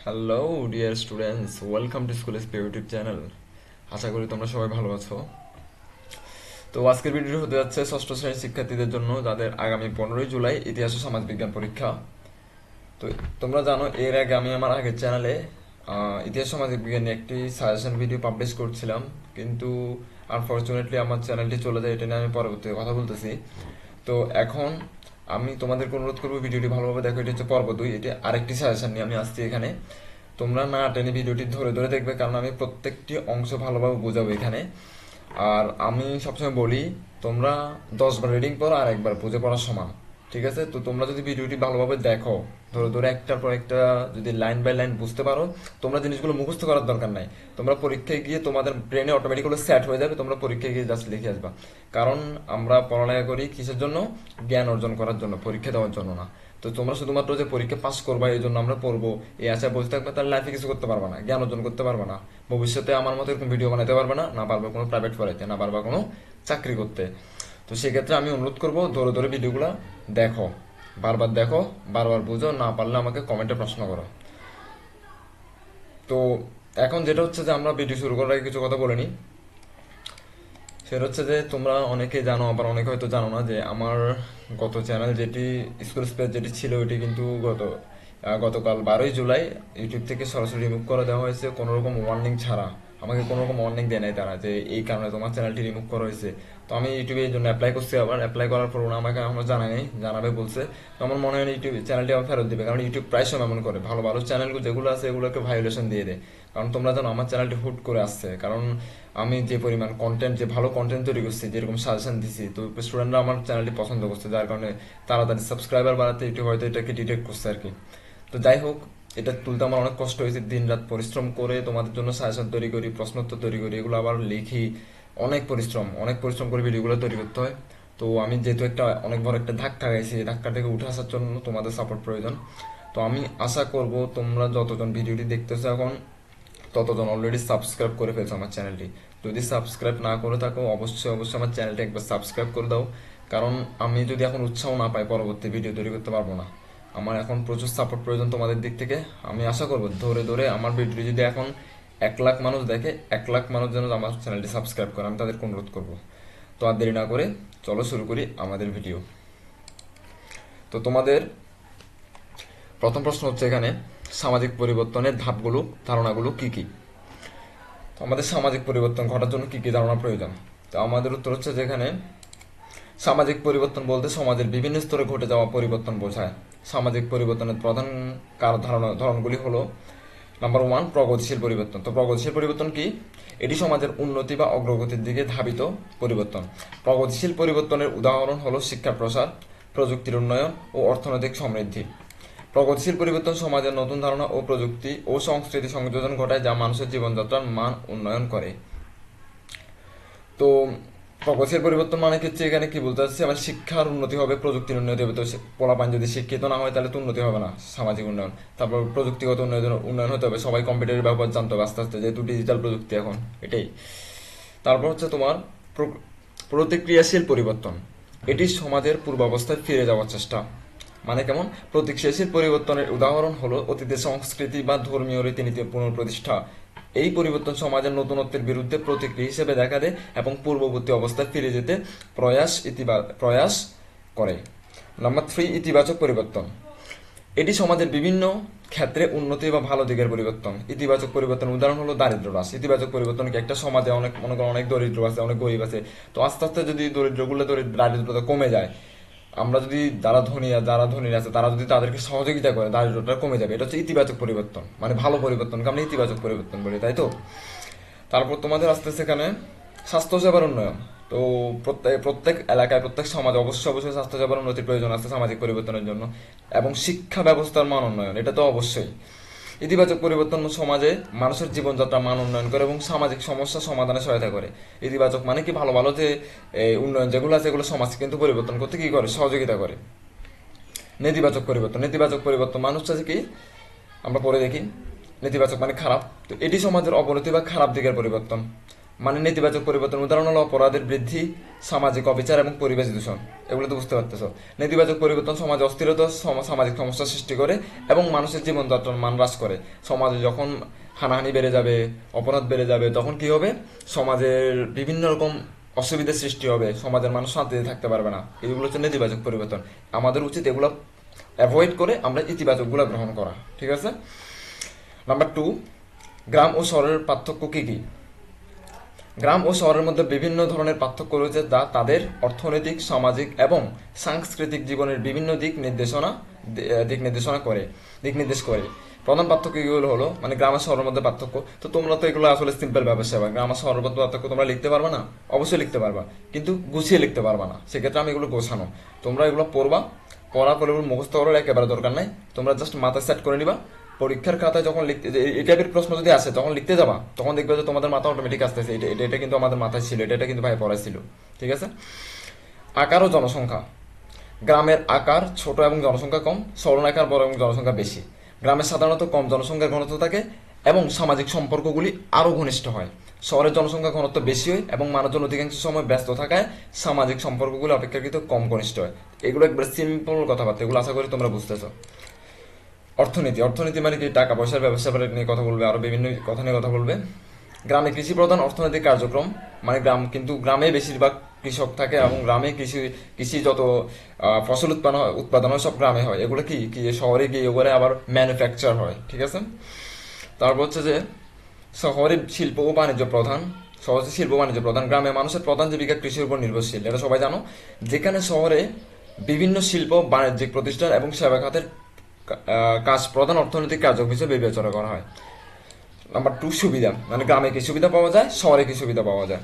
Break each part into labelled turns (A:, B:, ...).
A: Hello dear students, welcome to school SP YouTube channel. আশা করি তোমরা সবাই ভালো আছো। তো আজকের ভিডিওটি হতে যাচ্ছে ষষ্ঠ শ্রেণীর শিক্ষার্থীদের জন্য যাদের আগামী 15ই জুলাই ইতিহাস ও সমাজ বিজ্ঞান পরীক্ষা। তো তোমরা জানো এর আগে আমি আমার আগের চ্যানেলে ইতিহাস সমাজ বিজ্ঞান নিয়ে একটি সাজেশন ভিডিও পাবলিশ করছিলাম, কিন্তু আনফরচুনেটলি আমার চ্যানেলটি চলে যায়। এটা নিয়ে আমি পরবর্তীতে কথা বলতেছি। তো এখন আমি তোমাদেরকে অনুরোধ করবো ভিডিওটি ভালোভাবে দেখো। এটি হচ্ছে পর্ব 2, এটি আরেকটি সাজেশন নিয়ে আমি আসছি এখানে। তোমরা না টেনে ভিডিওটি ধরে ধরে দেখবে, কারণ আমি প্রত্যেকটি অংশ ভালোভাবে বোঝাবো এখানে। আর আমি সবসময় বলি, তোমরা 10বার রিডিং পড়ো আর একবার বুঝে পড়ার সমান। ঠিক আছে? তো তোমরা যদি ভিডিওটি ভালোভাবে দেখো, ধরে ধরে একটার পর একটা যদি লাইন বাই লাইন বুঝতে পারো, তোমরা জিনিসগুলো মুখস্থ করার দরকার নাই। তোমরা পরীক্ষায় গিয়ে তোমাদের ব্রেনে অটোমেটিক্যালি সেট হয়ে যাবে, তোমরা পরীক্ষায় গিয়ে জাস্ট লিখে আসবা। কারণ আমরা পড়ালেখা করি কিসের জন্য? জ্ঞান অর্জন করার জন্য, পরীক্ষা দেওয়ার জন্য না। তো তোমরা শুধুমাত্র যে পরীক্ষা পাস করবা এই জন্য আমরা পড়বো এই আশায় বসে থাকবে, তাহলে লাইফে কিছু করতে পারবে না, জ্ঞান অর্জন করতে পারবে না। ভবিষ্যতে আমার মতো এরকম ভিডিও বানাতে পারবে না, না পারবে কোনো প্রাইভেট পড়াইতে, না পারবে কোনো চাকরি করতে। তো সেক্ষেত্রে আমি অনুরোধ করবো ধরে ধরে ভিডিওগুলো দেখো, বারবার দেখো, বারবার বুঝো, না পারলে আমাকে কমেন্টে প্রশ্ন করো। তো এখন যেটা হচ্ছে যে আমরা ভিডিও শুরু করার আগে কিছু কথা বলে নিই। সেটা হচ্ছে যে তোমরা অনেকে জানো, আবার অনেকে হয়তো জানো না, যে আমার গত চ্যানেল যেটি স্কুল স্পেস যেটি ছিল ওটি কিন্তু গতকাল 12ই জুলাই ইউটিউব থেকে সরাসরি রিমুভ করে দেওয়া হয়েছে, কোনো রকম ওয়ার্নিং ছাড়া। আমাকে কোনো রকম ওয়ার্নিং দেয় নাই তারা, যে এই কারণে তোমার চ্যানেলটি রিমুভ করা হয়েছে। তো আমি ইউটিউবে এই জন্য অ্যাপ্লাই করছি, আবার অ্যাপ্লাই করার পর ওরা আমাকে এখনো জানায় নাই, জানাবে বলছে। তো আমার মনে হয় না ইউটিউব চ্যানেলটি আবার ফেরত দিবে, কারণ ইউটিউব প্রায় সময় এমন করে, ভালো ভালো চ্যানেলগুলো যেগুলো আছে এগুলোকে ভায়োলেশন দিয়ে দেয়। কারণ তোমরা জানো আমার চ্যানেলটি হুট করে আসছে, কারণ আমি যে পরিমাণ কন্টেন্ট, যে ভালো কন্টেন্ট তৈরি করছি, যেরকম সাজেশন দিছি, তো স্টুডেন্টরা আমার চ্যানেলটি পছন্দ করছে, যার কারণে তাড়াতাড়ি সাবস্ক্রাইবার বাড়াতে ইউটিউব হয়তো এটাকে ডিটেক্ট করছে আর কি। তো যাই হোক, এটা তুলতে আমার অনেক কষ্ট হয়েছে, দিন রাত পরিশ্রম করে তোমাদের জন্য সাজেশন তৈরি করি, প্রশ্নোত্তর তৈরি করি, এগুলো আবার লিখি। অনেক পরিশ্রম করে ভিডিওগুলো তৈরি করতে হয়। তো আমি যেহেতু একটা অনেক বড় একটা ধাক্কা খাইছি, এই ধাক্কা থেকে উঠে আসার জন্য তোমাদের সাপোর্ট প্রয়োজন। তো আমি আশা করব তোমরা যতজন ভিডিওটি দেখতেছো এখন, ততজন অলরেডি সাবস্ক্রাইব করে ফেলছো আমার চ্যানেলটি। যদি সাবস্ক্রাইব না করে থাকো, অবশ্যই অবশ্যই আমার চ্যানেলটি একবার সাবস্ক্রাইব করে দাও। কারণ আমি যদি এখন উৎসাহ না পাই, পরবর্তী ভিডিও তৈরি করতে পারবো না। আমার এখন প্রচুর সাপোর্ট প্রয়োজন তোমাদের দিক থেকে। আমি আশা করবো ধরে ধরে আমার ভিডিও যদি এখন 1 লাখ মানুষ দেখে, 1 লাখ মানুষ যেন আমার চ্যানেলটি সাবস্ক্রাইব করে, আমি তাদেরকে অনুরোধ করবো। তো আর দেরি না করে চলো শুরু করি আমাদের ভিডিও। তো তোমাদের প্রথম প্রশ্ন হচ্ছে এখানে, সামাজিক পরিবর্তনের ধাপগুলো, ধারণাগুলো কি কি? তো আমাদের সামাজিক পরিবর্তন ঘটার জন্য কি কি ধারণা প্রয়োজন? তো আমাদের উত্তর হচ্ছে, যেখানে সামাজিক পরিবর্তন বলতে সমাজের বিভিন্ন স্তরে ঘটে যাওয়া পরিবর্তন বোঝায়। সামাজিক পরিবর্তনের প্রধান ধরনগুলি হলো: নাম্বার 1, প্রগতিশীল পরিবর্তন। তো প্রগতিশীল পরিবর্তন কি? এটি সমাজের উন্নতি বা অগ্রগতির দিকে ধাবিত পরিবর্তন। প্রগতিশীল পরিবর্তনের উদাহরণ হলো শিক্ষার প্রসার, প্রযুক্তির উন্নয়ন ও অর্থনৈতিক সমৃদ্ধি। প্রগতিশীল পরিবর্তন সমাজের নতুন ধারণা ও প্রযুক্তি ও সংস্কৃতি সংযোজন ঘটায়, যা মানুষের জীবনযাত্রার মান উন্নয়ন করে। তো প্রগতিশীল পরিবর্তন মানে হচ্ছে, এখানে কি বলতে চাচ্ছি, আমার শিক্ষার উন্নতি হবে, প্রযুক্তির উন্নতি হবে। তো পোলাপান যদি শিক্ষিত না হয় তাহলে তো উন্নতি হবে না, সামাজিক উন্নয়ন। তারপর প্রযুক্তিগত উন্নয়ন হতে হবে, সবাই কম্পিউটারের ব্যবহার জানতে হবে আস্তে আস্তে, যেহেতু ডিজিটাল প্রযুক্তি এখন এটাই। তারপর হচ্ছে তোমার প্রতিক্রিয়াশীল পরিবর্তন। এটি সমাজের পূর্বাবস্থায় ফিরে যাওয়ার চেষ্টা। মানে কেমন? প্রতিক্রিয়াশীল পরিবর্তনের উদাহরণ হলো অতীতের সংস্কৃতি বা ধর্মীয় রীতিনীতির পুনঃপ্রতিষ্ঠা। এই পরিবর্তন সমাজের নতুনত্বের বিরুদ্ধে প্রতিক্রিয়া হিসেবে দেখা দেয় এবং পূর্ববর্তী অবস্থায় ফিরে যেতে প্রয়াস করে। নাম্বার 3, ইতিবাচক পরিবর্তন। এটি সমাজের বিভিন্ন ক্ষেত্রে উন্নতি বা ভালো দিকের পরিবর্তন। ইতিবাচক পরিবর্তনের উদাহরণ হলো দারিদ্র হ্রাস। ইতিবাচক পরিবর্তন কি? একটা সমাজে অনেক, মনে করো অনেক দরিদ্র আছে, অনেক গরিব আছে, তো আস্তে আস্তে যদি দারিদ্রতা কমে যায়, আমরা যদি যারা ধনী আছে তারা যদি তাদেরকে সহযোগিতা করে, দারিদ্রতা কমে যাবে। এটা হচ্ছে ইতিবাচক পরিবর্তন, মানে ভালো পরিবর্তনকে আমরা ইতিবাচক পরিবর্তন বলি, তাই তো? তারপর তোমাদের আসতে সেখানে স্বাস্থ্যসেবার উন্নয়ন। তো প্রত্যেক প্রত্যেক এলাকায়, প্রত্যেক সমাজে অবশ্যই অবশ্যই স্বাস্থ্যসেবার উন্নতির প্রয়োজন আছে সামাজিক পরিবর্তনের জন্য। এবং শিক্ষা ব্যবস্থার মান উন্নয়ন, এটা তো অবশ্যই। ইতিবাচক পরিবর্তন সমাজে মানুষের জীবনযাত্রার মান উন্নয়ন করে এবং সামাজিক সমস্যা সমাধানে সহায়তা করে। ইতিবাচক মানে কি? ভালো ভালো যে উন্নয়ন যেগুলো আছে এগুলো সমাজ কিন্তু পরিবর্তন করতে কি করে? সহযোগিতা করে। নেতিবাচক পরিবর্তন মানুষ চাচ্ছে কি? আমরা পরে দেখি। নেতিবাচক মানে খারাপ। তো এটি সমাজের অবনতি বা খারাপ দিকের পরিবর্তন। মানে নেতিবাচক পরিবর্তন, উদাহরণ হলো অপরাধের বৃদ্ধি, সামাজিক অবিচার এবং পরিবেশ দূষণ। এগুলো তো বুঝতে পারতেছো। নেতিবাচক পরিবর্তন সমাজে অস্থিরতা, সামাজিক সমস্যা সৃষ্টি করে এবং মানুষের জীবনযাত্রার মান হ্রাস করে। সমাজে যখন হানাহানি বেড়ে যাবে, অপরাধ বেড়ে যাবে, তখন কি হবে, সমাজের বিভিন্ন রকম অসুবিধার সৃষ্টি হবে, সমাজের মানুষ শান্তিতে থাকতে পারবে না। এগুলো হচ্ছে নেতিবাচক পরিবর্তন। আমাদের উচিত এগুলো অ্যাভয়েড করে আমরা ইতিবাচকগুলো গ্রহণ করা। ঠিক আছে। নাম্বার 2, গ্রাম ও শহরের পার্থক্য কি কি? গ্রাম ও শহরের মধ্যে বিভিন্ন ধরনের পার্থক্য রয়েছে, যা তাদের অর্থনৈতিক, সামাজিক এবং সাংস্কৃতিক জীবনের বিভিন্ন দিক নির্দেশ করে। প্রধান পার্থক্য এগুলো হলো, মানে গ্রাম আর শহরের মধ্যে পার্থক্য। তো তোমরা তো এগুলো আসলে সিম্পল ব্যবসা, গ্রাম আর শহরের মধ্যে পার্থক্য তোমরা লিখতে পারবে না, অবশ্যই লিখতে পারবা, কিন্তু গুছিয়ে লিখতে পারবা না। সেক্ষেত্রে আমি এগুলো গোছানো, তোমরা এগুলো পড়বা, পড়ার পরে মুখস্থ করার একেবারে দরকার নাই, তোমরা জাস্ট মাথায় সেট করে নিবা। পরীক্ষার খাতায় যখন লিখতে, এই টাইপের প্রশ্ন যদি আসে তখন লিখতে যাবা, তখন দেখবে যে তোমাদের মাথা অটোমেটিক আসতেছে, এটা কিন্তু আমাদের মাথায় ছিল, এটা কিন্তু ভাই পড়াইছিল। ঠিক আছে। আকার ও জনসংখ্যা। গ্রামের আকার ছোট এবং জনসংখ্যা কম, শহরের আকার বড় এবং জনসংখ্যা বেশি। গ্রামে সাধারণত কম জনসংখ্যার ঘনত্ব থাকে এবং সামাজিক সম্পর্কগুলি আরও ঘনিষ্ঠ হয়। শহরের জনসংখ্যা ঘনত্ব বেশি হয় এবং মানুষজন অধিকাংশ সময় ব্যস্ত থাকায় সামাজিক সম্পর্কগুলো অপেক্ষাকৃত কম ঘনিষ্ঠ হয়। এগুলো একবার সিম্পল কথাবার্তা, এগুলো আশা করি তোমরা বুঝতেছো। অর্থনীতি মানে কি, টাকা পয়সার ব্যবসা নিয়ে কথা বলবে, আরো বিভিন্ন কথা নিয়ে কথা বলবে। গ্রামে কৃষি প্রধান অর্থনৈতিক কার্যক্রম, মানে গ্রামে বেশিরভাগ কৃষক থাকে এবং গ্রামে কৃষি যত ফসল উৎপাদন হয় সব গ্রামে হয়। এগুলো কি কি শহরে গিয়ে ওগুলো আবার ম্যানুফ্যাকচার হয়। ঠিক আছে। তারপর হচ্ছে যে শহরে শিল্প ও বাণিজ্য প্রধান, গ্রামে মানুষের প্রধান জীবিকা কৃষির উপর নির্ভরশীল, এটা সবাই জানো। যেখানে শহরে বিভিন্ন শিল্প, বাণিজ্যিক প্রতিষ্ঠান এবং সেবা খাতের কাজ প্রধান অর্থনৈতিক কার্যক্রম হিসেবে বিবেচনা করা হয়। নাম্বার 2, সুবিধা, মানে গ্রামে কি সুবিধা পাওয়া যায়, শহরে কি সুবিধা পাওয়া যায়।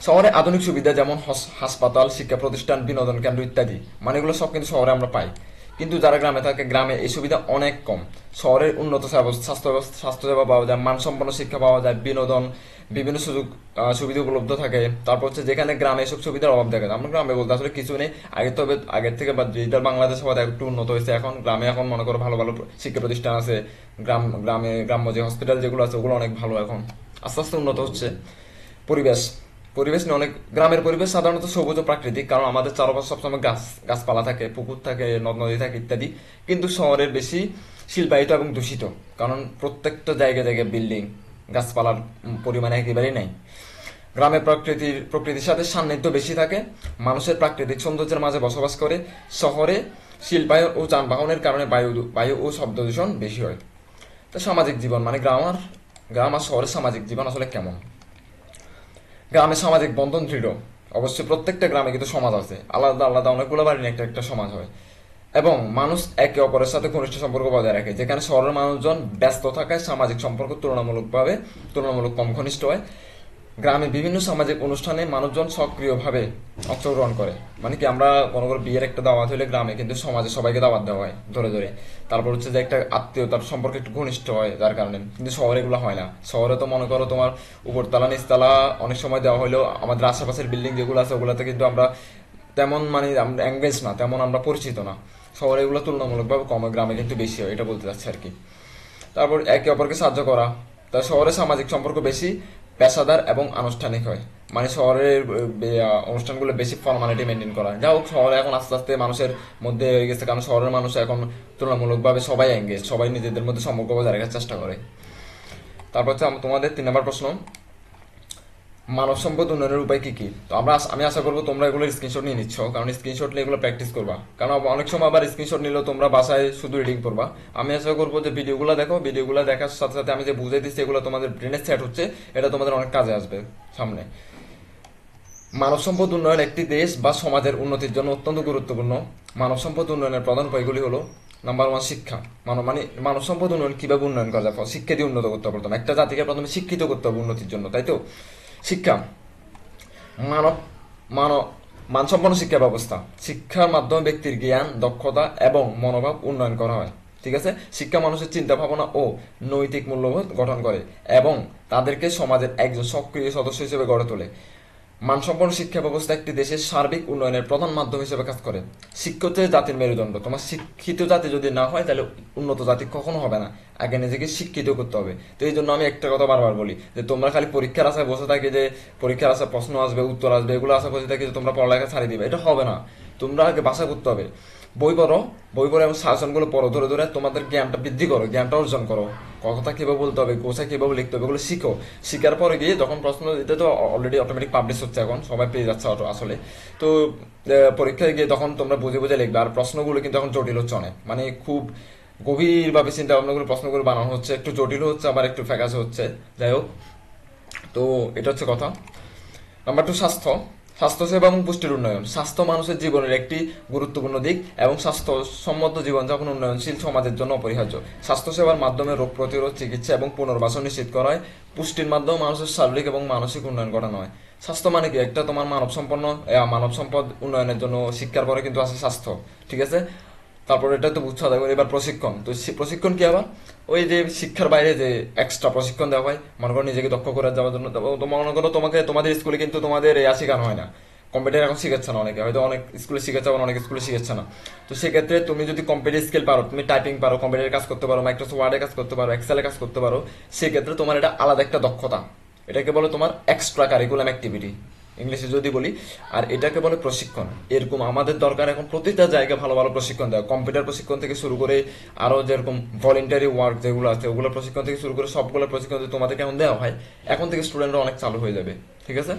A: শহরে আধুনিক সুবিধা যেমন হাসপাতাল, শিক্ষা প্রতিষ্ঠান, বিনোদন কেন্দ্র ইত্যাদি, মানে এগুলো সব কিন্তু শহরে আমরা পাই। কিন্তু যারা গ্রামে থাকে, গ্রামে এই সুবিধা অনেক কম। শহরে উন্নত স্বাস্থ্যসেবা পাওয়া যায়, মানসম্পন্ন শিক্ষা পাওয়া যায়, বিনোদন, বিভিন্ন সুবিধা উপলব্ধ থাকে। তারপর হচ্ছে যেখানে গ্রামে এসব সুবিধার অভাব দেখা যায়, আমরা গ্রামে বলতে আসলে কিছু নেই। আগের থেকে ডিজিটাল বাংলাদেশ হওয়া একটু উন্নত হয়েছে, এখন গ্রামে এখন মনে করো ভালো ভালো শিক্ষা প্রতিষ্ঠান আছে। গ্রাম্য যে হসপিটাল যেগুলো আছে ওগুলো অনেক ভালো, এখন আস্তে আস্তে উন্নত হচ্ছে। পরিবেশ পরিবেশ নিয়ে অনেক, গ্রামের পরিবেশ সাধারণত সবুজ ও প্রাকৃতিক, কারণ আমাদের চারপাশে সবসময় গাছপালা থাকে, পুকুর থাকে, নদ নদী থাকে ইত্যাদি। কিন্তু শহরের বেশি শিল্পায়িত এবং দূষিত, কারণ প্রত্যেকটা জায়গায় জায়গায় বিল্ডিং, গাছপালার পরিমাণ একেবারেই নাই। গ্রামে প্রকৃতির সাথে সান্নিধ্য বেশি থাকে, মানুষের প্রাকৃতিক সৌন্দর্যের মাঝে বসবাস করে। শহরে শিল্পায়ন ও যানবাহনের কারণে বায়ু ও শব্দ দূষণ বেশি হয়। তো সামাজিক জীবন, মানে গ্রাম আর শহরের সামাজিক জীবন আসলে কেমন। গ্রামে সামাজিক বন্ধন দৃঢ়, অবশ্যই প্রত্যেকটা গ্রামে কিন্তু সমাজ আছে, আলাদা আলাদা অনেকগুলো বাড়ি নিয়ে একটা একটা সমাজ হয়, এবং মানুষ একে অপরের সাথে ঘনিষ্ঠ সম্পর্ক বজায় রাখে। যেখানে শহরের মানুষজন ব্যস্ত থাকায় সামাজিক সম্পর্ক তুলনামূলক কম ঘনিষ্ঠ হয়। গ্রামে বিভিন্ন সামাজিক অনুষ্ঠানে মানুষজন সক্রিয়ভাবে অংশগ্রহণ করে, মানে কি আমরা মনে করো বিয়ের একটা দাওয়াত হলে গ্রামে কিন্তু সমাজে সবাইকে দাওয়াত দেওয়া হয় ধরে ধরে। তারপর হচ্ছে যে একটা আত্মীয়তার সম্পর্কে একটু ঘনিষ্ঠ হয় যার কারণে, কিন্তু শহরে এগুলো হয় না। শহরে তো মনে করো তোমার উপরতলা নিচতলা অনেক সময় দেওয়া হলেও আমাদের আশেপাশের বিল্ডিং যেগুলো আছে ওগুলোতে কিন্তু আমরা তেমন, মানে আমরা এঙ্গেজ না, তেমন আমরা পরিচিত না। শহরে এগুলো তুলনামূলকভাবে কম, গ্রামে কিন্তু বেশি হয়, এটা বলতে চাচ্ছি আর কি। তারপর একে অপরকে সাহায্য করা, তা শহরে সামাজিক সম্পর্ক বেশি পেশাদার এবং আনুষ্ঠানিক হয়, মানে শহরের অনুষ্ঠানগুলো বেশি ফর্মালিটি মেনটেন করা। যা হোক, শহরে এখন আস্তে আস্তে মানুষের মধ্যে হয়ে গেছে, কারণ শহরের মানুষ এখন তুলনামূলকভাবে সবাই এঙ্গেজ, সবাই নিজেদের মধ্যে সম্পর্ক বজায় রাখার চেষ্টা করে। তারপর হচ্ছে তোমাদের 3 নম্বর প্রশ্ন, মানব সম্পদ উন্নয়নের উপায় কি কি। তো আমি আশা করবো তোমরা এগুলো স্ক্রিনশট নিয়ে নিচ্ছ, কারণ স্ক্রিনশট নিয়ে এগুলো প্র্যাকটিস করবা, কারণ অনেক সময় আবার স্ক্রিনশট নিলেও তোমরা বাসায় শুধু রিডিং করবা। আমি আশা করবো যে ভিডিওগুলো দেখার সাথে সাথে আমি যে বুঝাই দিচ্ছি এগুলো তোমাদের ব্রেনে সেট হচ্ছে, এটা তোমাদের অনেক কাজে আসবে সামনে। মানব সম্পদ উন্নয়ন একটি দেশ বা সমাজের উন্নতির জন্য অত্যন্ত গুরুত্বপূর্ণ। মানব সম্পদ উন্নয়নের প্রধান উপায়গুলি হলো, নাম্বার 1, শিক্ষা। মানব সম্পদ উন্নয়ন কিভাবে উন্নয়ন করা যায়, শিক্ষা দিয়ে উন্নত করতে হবে। প্রথমে একটা জাতিকে প্রথমে শিক্ষিত করতে হবে উন্নতির জন্য, তাই তো। শিক্ষা, মানসম্পন্ন শিক্ষা ব্যবস্থা। শিক্ষার মাধ্যমে ব্যক্তির জ্ঞান, দক্ষতা এবং মনোভাব উন্নয়ন করা হয়। ঠিক আছে। শিক্ষা মানুষের চিন্তা ভাবনা ও নৈতিক মূল্যবোধ গঠন করে এবং তাদেরকে সমাজের একজন সক্রিয় সদস্য হিসেবে গড়ে তোলে। মানসম্পন্ন শিক্ষা ব্যবস্থা একটি দেশের সার্বিক উন্নয়নের প্রধান মাধ্যম হিসেবে কাজ করে। শিক্ষা হচ্ছে জাতির মেরুদণ্ড। তোমার শিক্ষিত জাতি যদি না হয় তাহলে উন্নত জাতি কখনো হবে না। আগে নিজেকে শিক্ষিত করতে হবে। তো এই জন্য আমি একটা কথা বারবার বলি যে তোমরা খালি পরীক্ষার আশায় বসে থাকি যে পরীক্ষার আশায় প্রশ্ন আসবে, উত্তর আসবে, এগুলো আশা বসে থাকি যে তোমরা পড়ালেখা ছাড়িয়ে দিবে, এটা হবে না। তোমরা আগে বাসা করতে হবে, বই পড়ো, বই পড়ে এবং শাসনগুলো পড়ো, ধরে ধরে তোমাদের জ্ঞানটা বৃদ্ধি করো, জ্ঞানটা অর্জন করো, কথা কিভাবে বলতে হবে, গোছা কিভাবে লিখতে হবে, এগুলো শিখো। শিখার পরে গিয়ে যখন প্রশ্ন দিতে, তো অলরেডি অটোমেটিক পাবলিশ হচ্ছে, এখন সবাই পেয়ে যাচ্ছে আসলে। তো পরীক্ষায় গিয়ে তখন তোমরা বুঝে বুঝে লিখবে। আর প্রশ্নগুলো কিন্তু এখন জটিল হচ্ছে অনেক, মানে খুব গভীরভাবে চিন্তা ভাবনাগুলো প্রশ্নগুলো বানানো হচ্ছে, একটু জটিল হচ্ছে আবার একটু ফ্যাকাশে হচ্ছে। যাই হোক, তো এটা হচ্ছে কথা। নাম্বার 2, স্বাস্থ্য। স্বাস্থ্যসেবা এবং পুষ্টির উন্নয়ন। স্বাস্থ্য মানুষের জীবনের একটি গুরুত্বপূর্ণ দিক এবং স্বাস্থ্যসম্মত জীবনযাপন উন্নয়নশীল সমাজের জন্য অপরিহার্য। স্বাস্থ্যসেবার মাধ্যমে রোগ প্রতিরোধ, চিকিৎসা এবং পুনর্বাসন নিশ্চিত করা হয়। পুষ্টির মাধ্যমে মানুষের শারীরিক এবং মানসিক উন্নয়ন ঘটানো হয়। স্বাস্থ্য মানে কি? একটা তোমার মানব সম্পদ উন্নয়নের জন্য শিক্ষার পরে কিন্তু আছে স্বাস্থ্য, ঠিক আছে? তারপর এটা তো বুঝতে হবে। এবার প্রশিক্ষণ। তো প্রশিক্ষণ কি আবার? ওই যে শিক্ষার বাইরে যে এক্সট্রা প্রশিক্ষণ দেওয়া হয়, মনে করো নিজেকে দক্ষ করে যাওয়ার জন্য। তো মনে করো তোমাকে তোমাদের স্কুলে কিন্তু তোমাদের শেখানো হয় না, কম্পিউটার এখন শিখাচ্ছে না, অনেকে হয়তো অনেক স্কুলে শিখেছে, আবার অনেক স্কুলে শিখাচ্ছে না। তো সেক্ষেত্রে তুমি যদি কম্পিউটার স্কিল পারো, তুমি টাইপিং পারো, কম্পিউটারে কাজ করতে পারো, মাইক্রোসফট ওয়ার্ডে কাজ করতে পারো, এক্সেলে কাজ করতে পারো, সেক্ষেত্রে তোমার এটা আলাদা একটা দক্ষতা। এটাকে বলে তোমার এক্সট্রা কারিকুলাম অ্যাক্টিভিটি, ইংলিশে যদি বলি। আর এটাকে বলে প্রশিক্ষণ। এরকম আমাদের দরকার এখন প্রতিটা জায়গায় ভালো ভালো প্রশিক্ষণ দেওয়া, কম্পিউটার প্রশিক্ষণ থেকে শুরু করে আরো যেরকম ভলেন্টারি ওয়ার্ক যেগুলো আছে ওগুলো প্রশিক্ষণ থেকে শুরু করে সবগুলো প্রশিক্ষণ যদি তোমাদেরকে এখন দেওয়া হয়, এখন থেকে স্টুডেন্টরা অনেক চালু হয়ে যাবে, ঠিক আছে?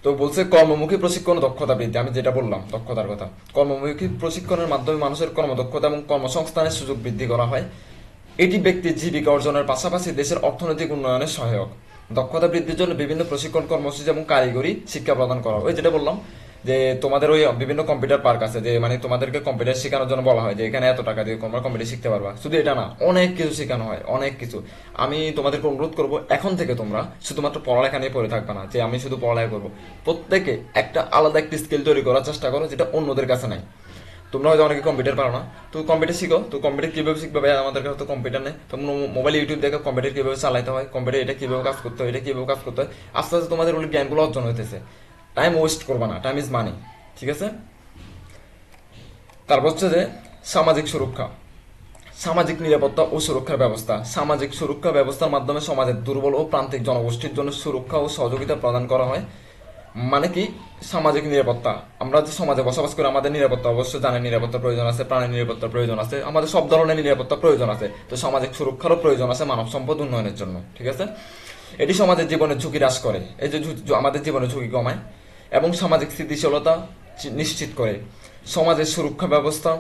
A: তো বলছে কর্মমুখী প্রশিক্ষণ দক্ষতা বৃদ্ধি। আমি যেটা বললাম দক্ষতার কথা, কর্মমুখী প্রশিক্ষণের মাধ্যমে মানুষের কর্মদক্ষতা এবং কর্মসংস্থানের সুযোগ বৃদ্ধি করা হয়। এটি ব্যক্তির জীবিকা অর্জনের পাশাপাশি দেশের অর্থনৈতিক উন্নয়নে সহায়ক। দক্ষতা বৃদ্ধির জন্য বিভিন্ন প্রশিক্ষণ কর্মসূচি এবং কারিগরি শিক্ষা প্রদান করা হয়। ওই যেটা বললাম যে তোমাদের ওই বিভিন্ন কম্পিউটার পার্ক আছে, যে মানে তোমাদেরকে কম্পিউটার শেখানোর জন্য বলা হয় যে এখানে এত টাকা দিয়ে তোমরা কম্পিউটার শিখতে পারবা। শুধু এটা না, অনেক কিছু শেখানো হয়, অনেক কিছু। আমি তোমাদেরকে অনুরোধ করবো, এখন থেকে তোমরা শুধুমাত্র পড়ালেখা নিয়ে পড়ে থাকবে না যে আমি শুধু পড়ালেখা করবো। প্রত্যেকে একটা আলাদা একটা স্কিল তৈরি করার চেষ্টা করো যেটা অন্যদের কাছে নাই। তোমরা হয়তো অনেকে কম্পিউটার পারো না, তো কম্পিউটার শিখো। তো কম্পিউটার কিভাবে শিখবে ভাই? আমাদের কাছে তো কম্পিউটার নেই। তোমরা মোবাইল ইউটিউব দেখো কম্পিউটার কিভাবে চালাইতে হয়, কম্পিউটার এটা কিভাবে কাজ করতে হয়, এটা কিভাবে কাজ করতে হয়। আস্তে আস্তে তোমাদের ওই জ্ঞানগুলো অর্জন হইতেছে। টাইম ওয়েস্ট করবা না, টাইম ইজ মানি, ঠিক আছে? তারপর হচ্ছে যে সামাজিক সুরক্ষা, সামাজিক নিরাপত্তা ও সুরক্ষার ব্যবস্থা। সামাজিক সুরক্ষা ব্যবস্থার মাধ্যমে সমাজের দুর্বল ও প্রান্তিক জনগোষ্ঠীর জন্য সুরক্ষা ও সহযোগিতা প্রদান করা হয়। মানে কি? সামাজিক নিরাপত্তা। আমরা যে সমাজে বসবাস করি, আমাদের নিরাপত্তা অবশ্যই জানের নিরাপত্তার প্রয়োজন আছে, প্রাণের নিরাপত্তার প্রয়োজন আছে, আমাদের সব ধরনের নিরাপত্তার প্রয়োজন আছে। তো সামাজিক সুরক্ষারও প্রয়োজন আছে মানব সম্পদ উন্নয়নের জন্য, ঠিক আছে? এটি সমাজের জীবনের ঝুঁকি হ্রাস করে, এই যে আমাদের জীবনের ঝুঁকি কমায় এবং সামাজিক স্থিতিশীলতা নিশ্চিত করে। সমাজের সুরক্ষা ব্যবস্থা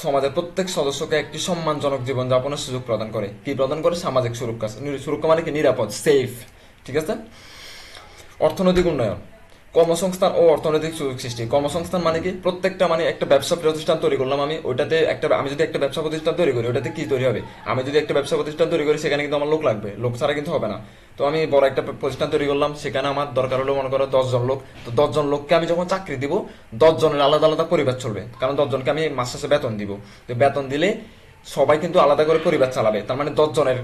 A: সমাজের প্রত্যেক সদস্যকে একটি সম্মানজনক জীবনযাপনের সুযোগ প্রদান করে। কি প্রদান করে? সামাজিক সুরক্ষা। সুরক্ষা মানে কি? নিরাপদ, সেফ, ঠিক আছে? অর্থনৈতিক উন্নয়ন, কর্মসংস্থান ও অর্থনৈতিক সুযোগ সৃষ্টি। কর্মসংস্থান মানে কি? প্রত্যেকটা মানে একটা ব্যবসা প্রতিষ্ঠান তৈরি করলাম আমি, ওইটাতে আমি যদি একটা ব্যবসা প্রতিষ্ঠান তৈরি করি, ওটাতে কি তৈরি হবে? আমি যদি একটা ব্যবসা প্রতিষ্ঠান তৈরি করি, সেখানে কিন্তু আমার লোক লাগবে, লোক ছাড়া কিন্তু হবে না। তো আমি বড় একটা প্রতিষ্ঠান তৈরি করলাম, সেখানে আমার দরকার হলো মনে করো 10 জন লোক। তো 10 জন লোককে আমি যখন চাকরি দিব, 10 জনের আলাদা আলাদা পরিবার চলবে, কারণ 10 জনকে আমি মাস শেষে বেতন দিব। তো বেতন দিলে সবাই কিন্তু আলাদা করে পরিবার চালাবে, তার মানে 10 জনের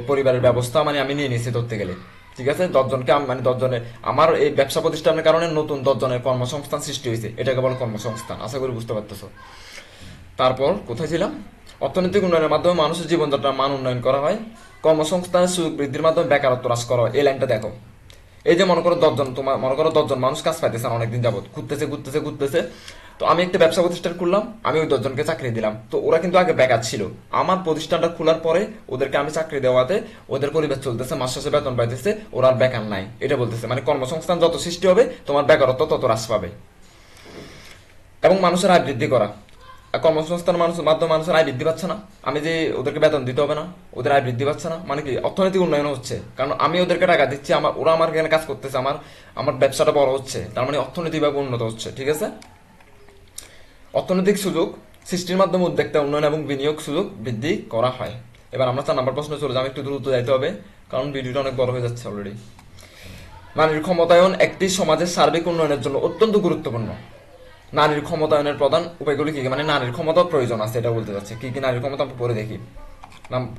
A: পরিবারের ব্যবস্থা মানে আমি নিয়ে নিয়েছি ধরতে গেলে, ঠিক আছে? 10 জনকে আমি মানে 10 জনের আমার এই ব্যবসা প্রতিষ্ঠানের কারণে নতুন 10 জনের কর্মসংস্থান সৃষ্টি হয়েছে, এটাকে বলে কর্মসংস্থান। আশা করি বুঝতে পারতেছো। তারপর কোথায় ছিলাম? অর্থনৈতিক উন্নয়নের মাধ্যমে মানুষের জীবনযাত্রার মান উন্নয়ন করা হয়। কর্মসংস্থানের সুযোগ বৃদ্ধির মাধ্যমে বেকারত্ব হ্রাস করা হয়। এই লাইনটা দেখো, এই যে মনে করো 10 জন, তোমার মনে করো 10 জন মানুষ কাজ পাইতেছে না অনেকদিন যাবত, ঘুরতেছে ঘুরতেছে ঘুরতেছে। তো আমি একটা ব্যবসা প্রতিষ্ঠান করলাম, আমি ওই 10 জনকে চাকরি দিলাম। তো ওরা কিন্তু আগে বেকার ছিল, আমার প্রতিষ্ঠানটা খোলার পরে ওদেরকে আমি চাকরি দেওয়াতে ওদের পরিবার চলতেছে, মাস শেষে বেতন পাইতেছে, ওরা আর বেকার নাই। এটা বলতেছে মানে কর্মসংস্থান যত সৃষ্টি হবে তোমার বেকারত্ব তত হ্রাস পাবে। এবং মানুষের আয় বৃদ্ধি করা। কর্মসংস্থান মাধ্যমে মানুষের আয় বৃদ্ধি পাচ্ছে না, আমি যে ওদেরকে বেতন দিতে হবে না, ওদের আয় বৃদ্ধি পাচ্ছে না, মানে কি? অর্থনৈতিক উন্নয়ন হচ্ছে, কারণ আমি ওদেরকে টাকা দিচ্ছি, ওরা আমার এখানে কাজ করতেছে, আমার ব্যবসাটা বড় হচ্ছে, তার মানে অর্থনৈতিকভাবে উন্নত হচ্ছে, ঠিক আছে? অর্থনৈতিক সুযোগ সৃষ্টির মাধ্যমে উদ্যোক্তা উন্নয়ন এবং বিনিয়োগ সুযোগ বৃদ্ধি করা হয়। এবার আমরা 4 নম্বর প্রশ্ন চলে যাবো, একটু দ্রুত যাইতে হবে কারণ ভিডিওটা অনেক বড় হয়ে যাচ্ছে অলরেডি। নারীর ক্ষমতায়ন একটি সমাজের সার্বিক উন্নয়নের জন্য অত্যন্ত গুরুত্বপূর্ণ। নারীর ক্ষমতায়নের প্রধান উপায়গুলি কি কি? মানে নারীর ক্ষমতা প্রয়োজন আছে, এটা বলতে চাচ্ছে। কি কি নারীর ক্ষমতা পরে দেখি।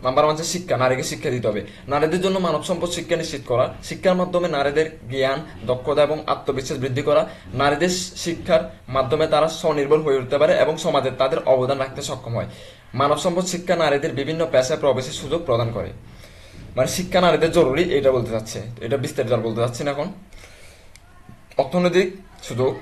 A: নাম্বার 1 হচ্ছে শিক্ষা, নারীকে শিক্ষা দিতে হবে। নারীদের জন্য মানব সম্পদ শিক্ষা নিশ্চিত করা, শিক্ষার মাধ্যমে নারীদের জ্ঞান, দক্ষতা এবং আত্মবিশ্বাস বৃদ্ধি করা। নারীদের শিক্ষার মাধ্যমে তারা স্বনির্ভর হয়ে উঠতে পারে এবং সমাজে তাদের অবদান রাখতে সক্ষম হয়। মানব সম্পদ শিক্ষা নারীদের বিভিন্ন পেশায় প্রবেশের সুযোগ প্রদান করে। মানে শিক্ষা নারীদের জরুরি, এটা বলতে চাচ্ছে, এটা বিস্তারিত বলতে চাচ্ছি না এখন। অর্থনৈতিক সুযোগ,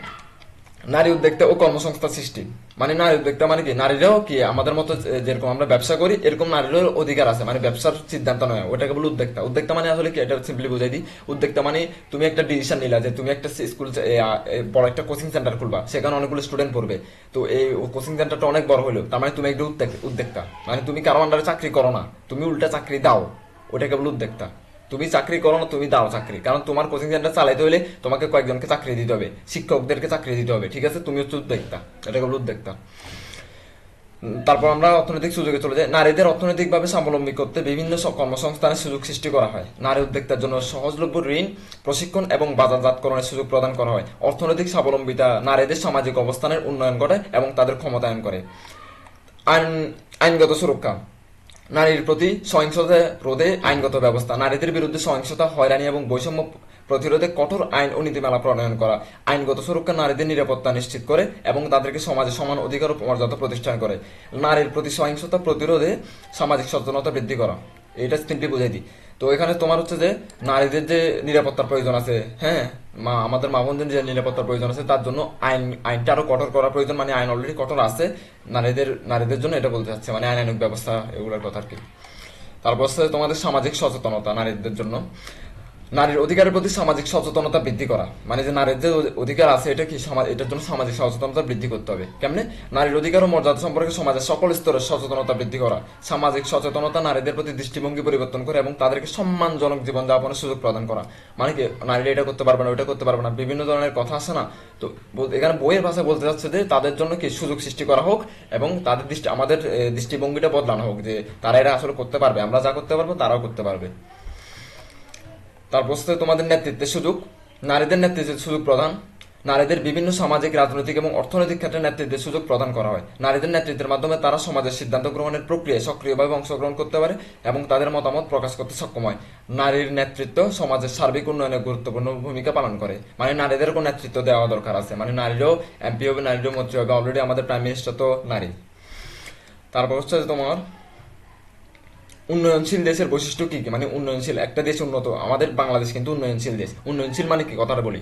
A: নারী উদ্যোক্তা ও কর্মসংস্থান সৃষ্টি। মানে নারী উদ্যোক্তা মানে কি, নারীরাও কি আমাদের মতো যেরকম আমরা ব্যবসা করি এরকম নারীরও অধিকার আছে। মানে ব্যবসার সিদ্ধান্ত নয়, ওটাকে বলে উদ্যোক্তা। উদ্যোক্তা মানে আসলে কি, এটা সিম্পলি বুঝাই দিই। উদ্যোক্তা মানে তুমি একটা ডিসিশন নিলা যে তুমি একটা স্কুল, বড় একটা কোচিং সেন্টার খুলবা, সেখানে অনেকগুলো স্টুডেন্ট পড়বে। তো এই কোচিং সেন্টারটা অনেক বড় হলো, তার মানে তুমি একটা উদ্যোক্তা। মানে তুমি কারো আন্ডারে চাকরি করো না, তুমি উল্টা চাকরি দাও, ওটাকে বলে উদ্যোক্তা। তুমি চাকরি করো না, তুমি দাও চাকরি, কারণ তোমার কোচিং সেন্টার চালাইতে হলে তোমাকে কয়েকজনকে চাকরি দিতে হবে, শিক্ষকদেরকে চাকরি দিতে হবে, ঠিক আছে? তুমি হচ্ছে উদ্যোক্তা, এটাকে বলে উদ্যোক্তা। তারপর আমরা অর্থনৈতিক সুযোগে চলে যাই। নারীদের অর্থনৈতিকভাবে স্বাবলম্বী করতে বিভিন্ন কর্মসংস্থানের সুযোগ সৃষ্টি করা হয়। নারী উদ্যোক্তার জন্য সহজলভ্য ঋণ, প্রশিক্ষণ এবং বাজারজাতকরণের সুযোগ প্রদান করা হয়। অর্থনৈতিক স্বাবলম্বিতা নারীদের সামাজিক অবস্থানের উন্নয়ন ঘটায় এবং তাদের ক্ষমতায়ন করে। আইন আইনগত সুরক্ষা, নারীর প্রতি সহিংসতা রোধে আইনগত ব্যবস্থা। নারীদের বিরুদ্ধে সহিংসতা, হয়রানি এবং বৈষম্য প্রতিরোধে কঠোর আইন ও নীতিমালা প্রণয়ন করা। আইনগত সুরক্ষা নারীদের নিরাপত্তা নিশ্চিত করে এবং তাদেরকে সমাজে সমান অধিকার ও মর্যাদা প্রতিষ্ঠা করে। নারীর প্রতি সহিংসতা প্রতিরোধে সামাজিক সচেতনতা বৃদ্ধি করা। এটা সিম্পলি বুঝাই দিই। তো এখানে তোমার হচ্ছে যে নারীদের যে নিরাপত্তার প্রয়োজন আছে, হ্যাঁ, আমাদের মা বোনদের যে নিরাপত্তার প্রয়োজন আছে, তার জন্য আইনটা আরো কঠোর করা প্রয়োজন। মানে আইন অলরেডি কঠোর আছে নারীদের জন্য, এটা বলতে চাচ্ছে, মানে আইনানুগ ব্যবস্থা, এগুলোর কথা আর কি। তারপর হচ্ছে তোমাদের সামাজিক সচেতনতা নারীদের জন্য। নারীর অধিকারের প্রতি সামাজিক সচেতনতা বৃদ্ধি করা, মানে যে নারীর যে অধিকার আছে এটা কি, এটার জন্য সামাজিক সচেতনতা বৃদ্ধি করতে হবে। কেমনে? নারীর অধিকার ও মর্যাদা সম্পর্কে সমাজের সকল স্তরের সচেতনতা বৃদ্ধি করা। সামাজিক সচেতনতা নারীদের প্রতি দৃষ্টিভঙ্গি পরিবর্তন করে এবং তাদেরকে সম্মানজনক জীবনযাপনের সুযোগ প্রদান করা। মানে কি, নারীরা এটা করতে পারবে না, ওটা করতে পারবে না, বিভিন্ন ধরনের কথা আছে না। তো এখানে বইয়ের ভাষায় বলতে চাচ্ছে যে তাদের জন্য কি সুযোগ সৃষ্টি করা হোক এবং তাদের আমাদের দৃষ্টিভঙ্গিটা বদলানো হোক, যে তারা এটা আসলে করতে পারবে, আমরা যা করতে পারবো তারাও করতে পারবে। তারপর হচ্ছে তোমাদের নেতৃত্বের সুযোগ, নারীদের নেতৃত্বের সুযোগ প্রদান। নারীদের বিভিন্ন সামাজিক, রাজনৈতিক এবং অর্থনৈতিক ক্ষেত্রে নেতৃত্বের সুযোগ প্রদান করা হয়। নারীদের নেতৃত্বের মাধ্যমে তারা সমাজের সিদ্ধান্ত গ্রহণের প্রক্রিয়ায় সক্রিয়ভাবে অংশগ্রহণ করতে পারে এবং তাদের মতামত প্রকাশ করতে সক্ষম হয়। নারীর নেতৃত্ব সমাজের সার্বিক উন্নয়নে গুরুত্বপূর্ণ ভূমিকা পালন করে। মানে নারীদেরও নেতৃত্ব দেওয়া দরকার আছে, মানে নারীরাও এমপি হবে, নারীরাও মন্ত্রী হবে। অলরেডি আমাদের প্রাইম মিনিস্টার তো নারী। তারপর হচ্ছে তোমার উন্নয়নশীল দেশের বৈশিষ্ট্য কি কি? মানে উন্নয়নশীল একটা দেশ উন্নত, আমাদের বাংলাদেশ কিন্তু উন্নয়নশীল দেশ। উন্নয়নশীল মানে কি, কথাটা বলি।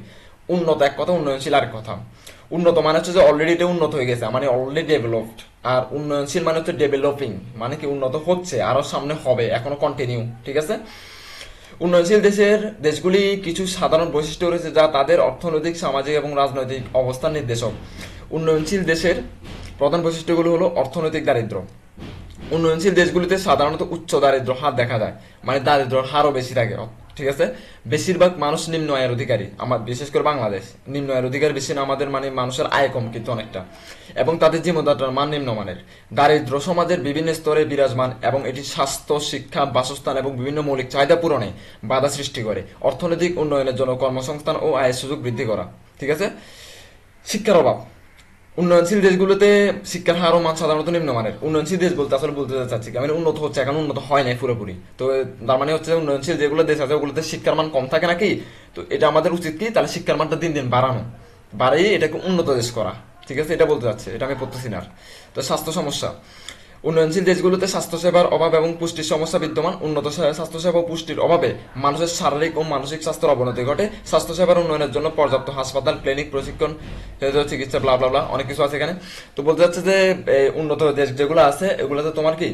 A: উন্নত এক কথা, উন্নয়নশীল আরেক কথা। উন্নত মানে হচ্ছে যে অলরেডি এটা উন্নত হয়ে গেছে, মানে অলরেডি ডেভেলপড। আর উন্নয়নশীল মানে হচ্ছে ডেভেলপিং, মানে কি উন্নত হচ্ছে, আরো সামনে হবে, এখনো কন্টিনিউ, ঠিক আছে? উন্নয়নশীল দেশগুলি কিছু সাধারণ বৈশিষ্ট্য রয়েছে যা তাদের অর্থনৈতিক, সামাজিক এবং রাজনৈতিক অবস্থান নির্দেশক। উন্নয়নশীল দেশের প্রধান বৈশিষ্ট্যগুলো হলো অর্থনৈতিক দারিদ্র্য। উন্নয়নশীল দেশগুলিতে সাধারণত উচ্চ দারিদ্র হার দেখা যায়, মানে দারিদ্র হারও বেশি থাকে, ঠিক আছে? বেশিরভাগ মানুষ নিম্ন আয়ের অধিকারী, আমার বিশেষ করে বাংলাদেশ নিম্ন আয়ের অধিকারী বেশি না আমাদের, মানে মানুষের আয় কম কিন্তু অনেকটা, এবং তাদের জীবনযাত্রার মান নিম্নমানের। দারিদ্র সমাজের বিভিন্ন স্তরে বিরাজমান এবং এটি স্বাস্থ্য, শিক্ষা, বাসস্থান এবং বিভিন্ন মৌলিক চাহিদা পূরণে বাধা সৃষ্টি করে। অর্থনৈতিক উন্নয়নের জন্য কর্মসংস্থান ও আয়ের সুযোগ বৃদ্ধি করা, ঠিক আছে? শিক্ষার অভাব, উন্নয়নশীল দেশগুলোতে শিক্ষার হার ও মান সাধারণত নিম্নমানের। উন্নয়নশীল দেশ বলতে আসলে বলতে চাচ্ছি কি, মানে উন্নত হচ্ছে, এখন উন্নত হয় নাই পুরোপুরি। তো তার মানে হচ্ছে উন্নয়নশীল যেগুলো দেশ আছে ওগুলোতে শিক্ষার মান কম থাকে নাকি। তো এটা আমাদের উচিত কি, তাহলে শিক্ষার মানটা দিন দিন বাড়িয়ে এটাকে উন্নত দেশ করা, ঠিক আছে? এটা বলতে চাচ্ছে, এটা আমি পড়তেছি না। তো স্বাস্থ্য সমস্যা, উন্নয়নশীল দেশগুলোতে স্বাস্থ্যসেবার অভাব এবং পুষ্টির সমস্যা বিদ্যমান। উন্নত স্বাস্থ্যসেবা ও পুষ্টির অভাবে মানুষের শারীরিক ও মানসিক স্বাস্থ্যের অবনতি ঘটে। স্বাস্থ্যসেবার উন্নয়নের জন্য পর্যাপ্ত হাসপাতাল, ক্লিনিক, প্রশিক্ষণ, চিকিৎসা, ব্লা ব্লা ব্লা, অনেক কিছু আছে এখানে। তো বলতে যাচ্ছে যে উন্নত দেশ যেগুলো আছে এগুলোতে তোমার কি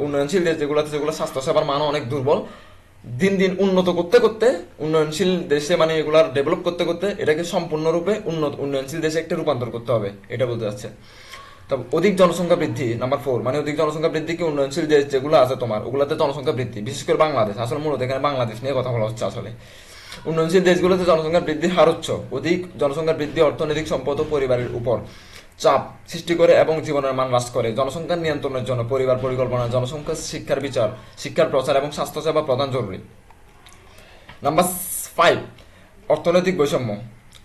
A: উন্নয়নশীল দেশ যেগুলো আছে, যেগুলো স্বাস্থ্যসেবার মান অনেক দুর্বল, দিন দিন উন্নত করতে করতে, উন্নয়নশীল দেশে মানে এগুলার ডেভেলপ করতে করতে এটাকে সম্পূর্ণরূপে উন্নয়নশীল দেশে একটা রূপান্তর করতে হবে, এটা বলতে যাচ্ছে। অধিক জনসংখ্যা বৃদ্ধি, নাম্বার 4, মানে অধিক জনসংখ্যা বৃদ্ধি কি, উন্নয়নশীল দেশ যেগুলো আছে তোমার ওগুলোতে জনসংখ্যা বৃদ্ধি, বিশেষ করে বাংলাদেশ, আসলে মূলত এখানে বাংলাদেশ নিয়ে কথা বলা হচ্ছে আসলে। উন্নয়নশীল দেশগুলোতে জনসংখ্যা বৃদ্ধির হার উচ্চ। অধিক জনসংখ্যার বৃদ্ধি অর্থনৈতিক সম্পদ ও পরিবারের উপর চাপ সৃষ্টি করে এবং জীবনের মান হ্রাস করে। জনসংখ্যা নিয়ন্ত্রণের জন্য পরিবার পরিকল্পনা, জনসংখ্যা শিক্ষার প্রচার এবং স্বাস্থ্যসেবা প্রদান জরুরি। নাম্বার 5, অর্থনৈতিক বৈষম্য।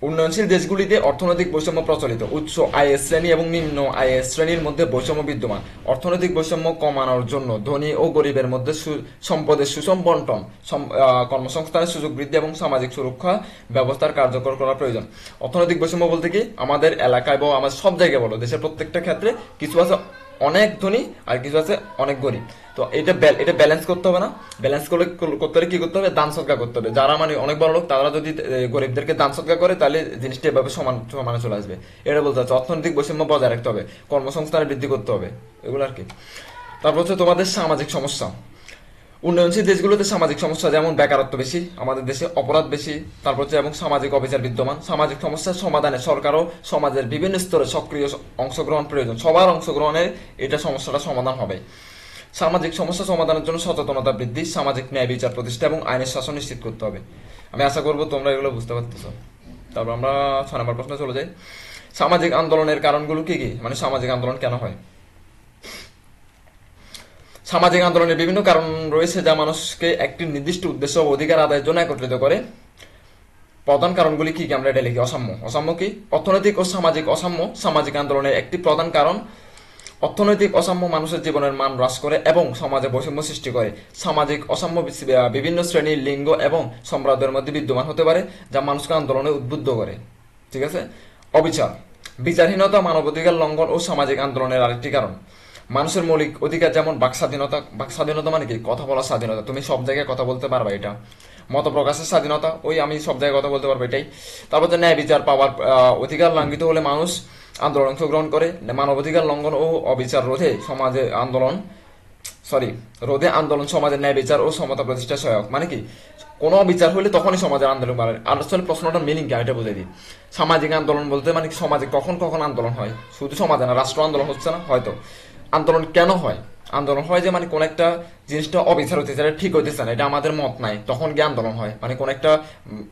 A: উন্নয়নশীল দেশগুলিতে অর্থনৈতিক বৈষম্য প্রচলিত। উচ্চ আয়ের শ্রেণী এবং নিম্ন আয়ের শ্রেণীর মধ্যে বৈষম্য বিদ্যমান। অর্থনৈতিক বৈষম্য কমানোর জন্য ধনী ও গরিবের মধ্যে সম্পদের সুষম বন্টন, কর্মসংস্থানের সুযোগ বৃদ্ধি এবং সামাজিক সুরক্ষা ব্যবস্থার কার্যকর করা প্রয়োজন। অর্থনৈতিক বৈষম্য বলতে কি, আমাদের এলাকায় বা আমাদের সব জায়গায় বলো, দেশের প্রত্যেকটা ক্ষেত্রে কিছু আছে অনেক ধনী আর কিছু আছে অনেক গরিব। তো এটা ব্যালেন্স করতে হবে না? ব্যালেন্স করতে হলে কি করতে হবে? দান সদকা করতে হবে। যারা মানে অনেক বড় লোক তারা যদি গরিবদেরকে দান সদকা করে, তাহলে জিনিসটা এভাবে সমানে চলে আসবে। এটা বলতে হচ্ছে অর্থনৈতিক বৈষম্য বজায় রাখতে হবে, কর্মসংস্থান বৃদ্ধি করতে হবে, এগুলো আর কি। তারপর হচ্ছে তোমাদের সামাজিক সমস্যা। উন্নয়নশীল দেশগুলোতে সামাজিক সমস্যা যেমন বেকারত্ব বেশি, আমাদের দেশে অপরাধ বেশি, তারপর হচ্ছে এবং সামাজিক অবিচার বিদ্যমান। সামাজিক সমস্যার সমাধানে সরকার ও সমাজের বিভিন্ন স্তরে সক্রিয় অংশগ্রহণ প্রয়োজন। সবার অংশগ্রহণে এটা সমস্যাটা সমাধান হবে। সামাজিক সমস্যা সমাধানের জন্য সচেতনতা বৃদ্ধি, সামাজিক ন্যায় বিচার প্রতিষ্ঠা এবং আইনের শাসন নিশ্চিত করতে হবে। আমি আশা করবো তোমরা এগুলো বুঝতে পারতেছো। তারপর আমরা 6 নম্বর প্রশ্নে চলে যাই। সামাজিক আন্দোলনের কারণগুলো কি কি, মানে সামাজিক আন্দোলন কেন হয়? সামাজিক আন্দোলনের বিভিন্ন কারণ রয়েছে যা মানুষকে একটি নির্দিষ্ট উদ্দেশ্য ও অধিকার আদায়ের জন্য একত্রিত করে। প্রধান কারণগুলি কি কি আমরা এটা লিখি। অসাম্য কি? অর্থনৈতিক ও সামাজিক অসাম্য সামাজিক আন্দোলনের একটি প্রধান কারণ। অর্থনৈতিক অসাম্য মানুষের জীবনের মান হ্রাস করে এবং সমাজে বৈষম্য সৃষ্টি করে। সামাজিক অসাম্য বিভিন্ন শ্রেণী, লিঙ্গ এবং সম্প্রদায়ের মধ্যে বিদ্যমান হতে পারে, যা মানুষকে আন্দোলনে উদ্বুদ্ধ করে। ঠিক আছে। অবিচার, বিচারহীনতা, মানবাধিকার লঙ্ঘন ও সামাজিক আন্দোলনের আরেকটি কারণ। মানুষের মৌলিক অধিকার যেমন বাক স্বাধীনতা মানে কি? কথা বলার স্বাধীনতা, তুমি সব জায়গায় কথা বলতে পারবা, এটা। মত প্রকাশের স্বাধীনতা, ওই আমি সব জায়গায় কথা বলতে পারবো, এটাই। তারপর হচ্ছে ন্যায় বিচার পাওয়ার অধিকার লঙ্ঘিত হলে মানুষ আন্দোলন অংশগ্রহণ করে। মানবাধিকার লঙ্ঘন ও অবিচার রোধে আন্দোলন সমাজের ন্যায় বিচার ও সমতা প্রতিষ্ঠা সহায়ক। মানে কি, কোনো অবিচার হলে তখনই সমাজের আন্দোলন বাড়ে। আর আসলে প্রশ্নটা মিনিং কি এটা বুঝে দিই। সামাজিক আন্দোলন বলতে মানে সমাজে কখন কখন আন্দোলন হয়, শুধু সমাজে না, রাষ্ট্র আন্দোলন হচ্ছে না হয়তো। আন্দোলন কেন হয়? আন্দোলন হয় যে মানে কোন একটা জিনিসটা অবিচার হইতেছে, এটা ঠিক হইতেছে না, এটা আমাদের মত নাই, তখন গিয়ে আন্দোলন হয়। মানে কোন একটা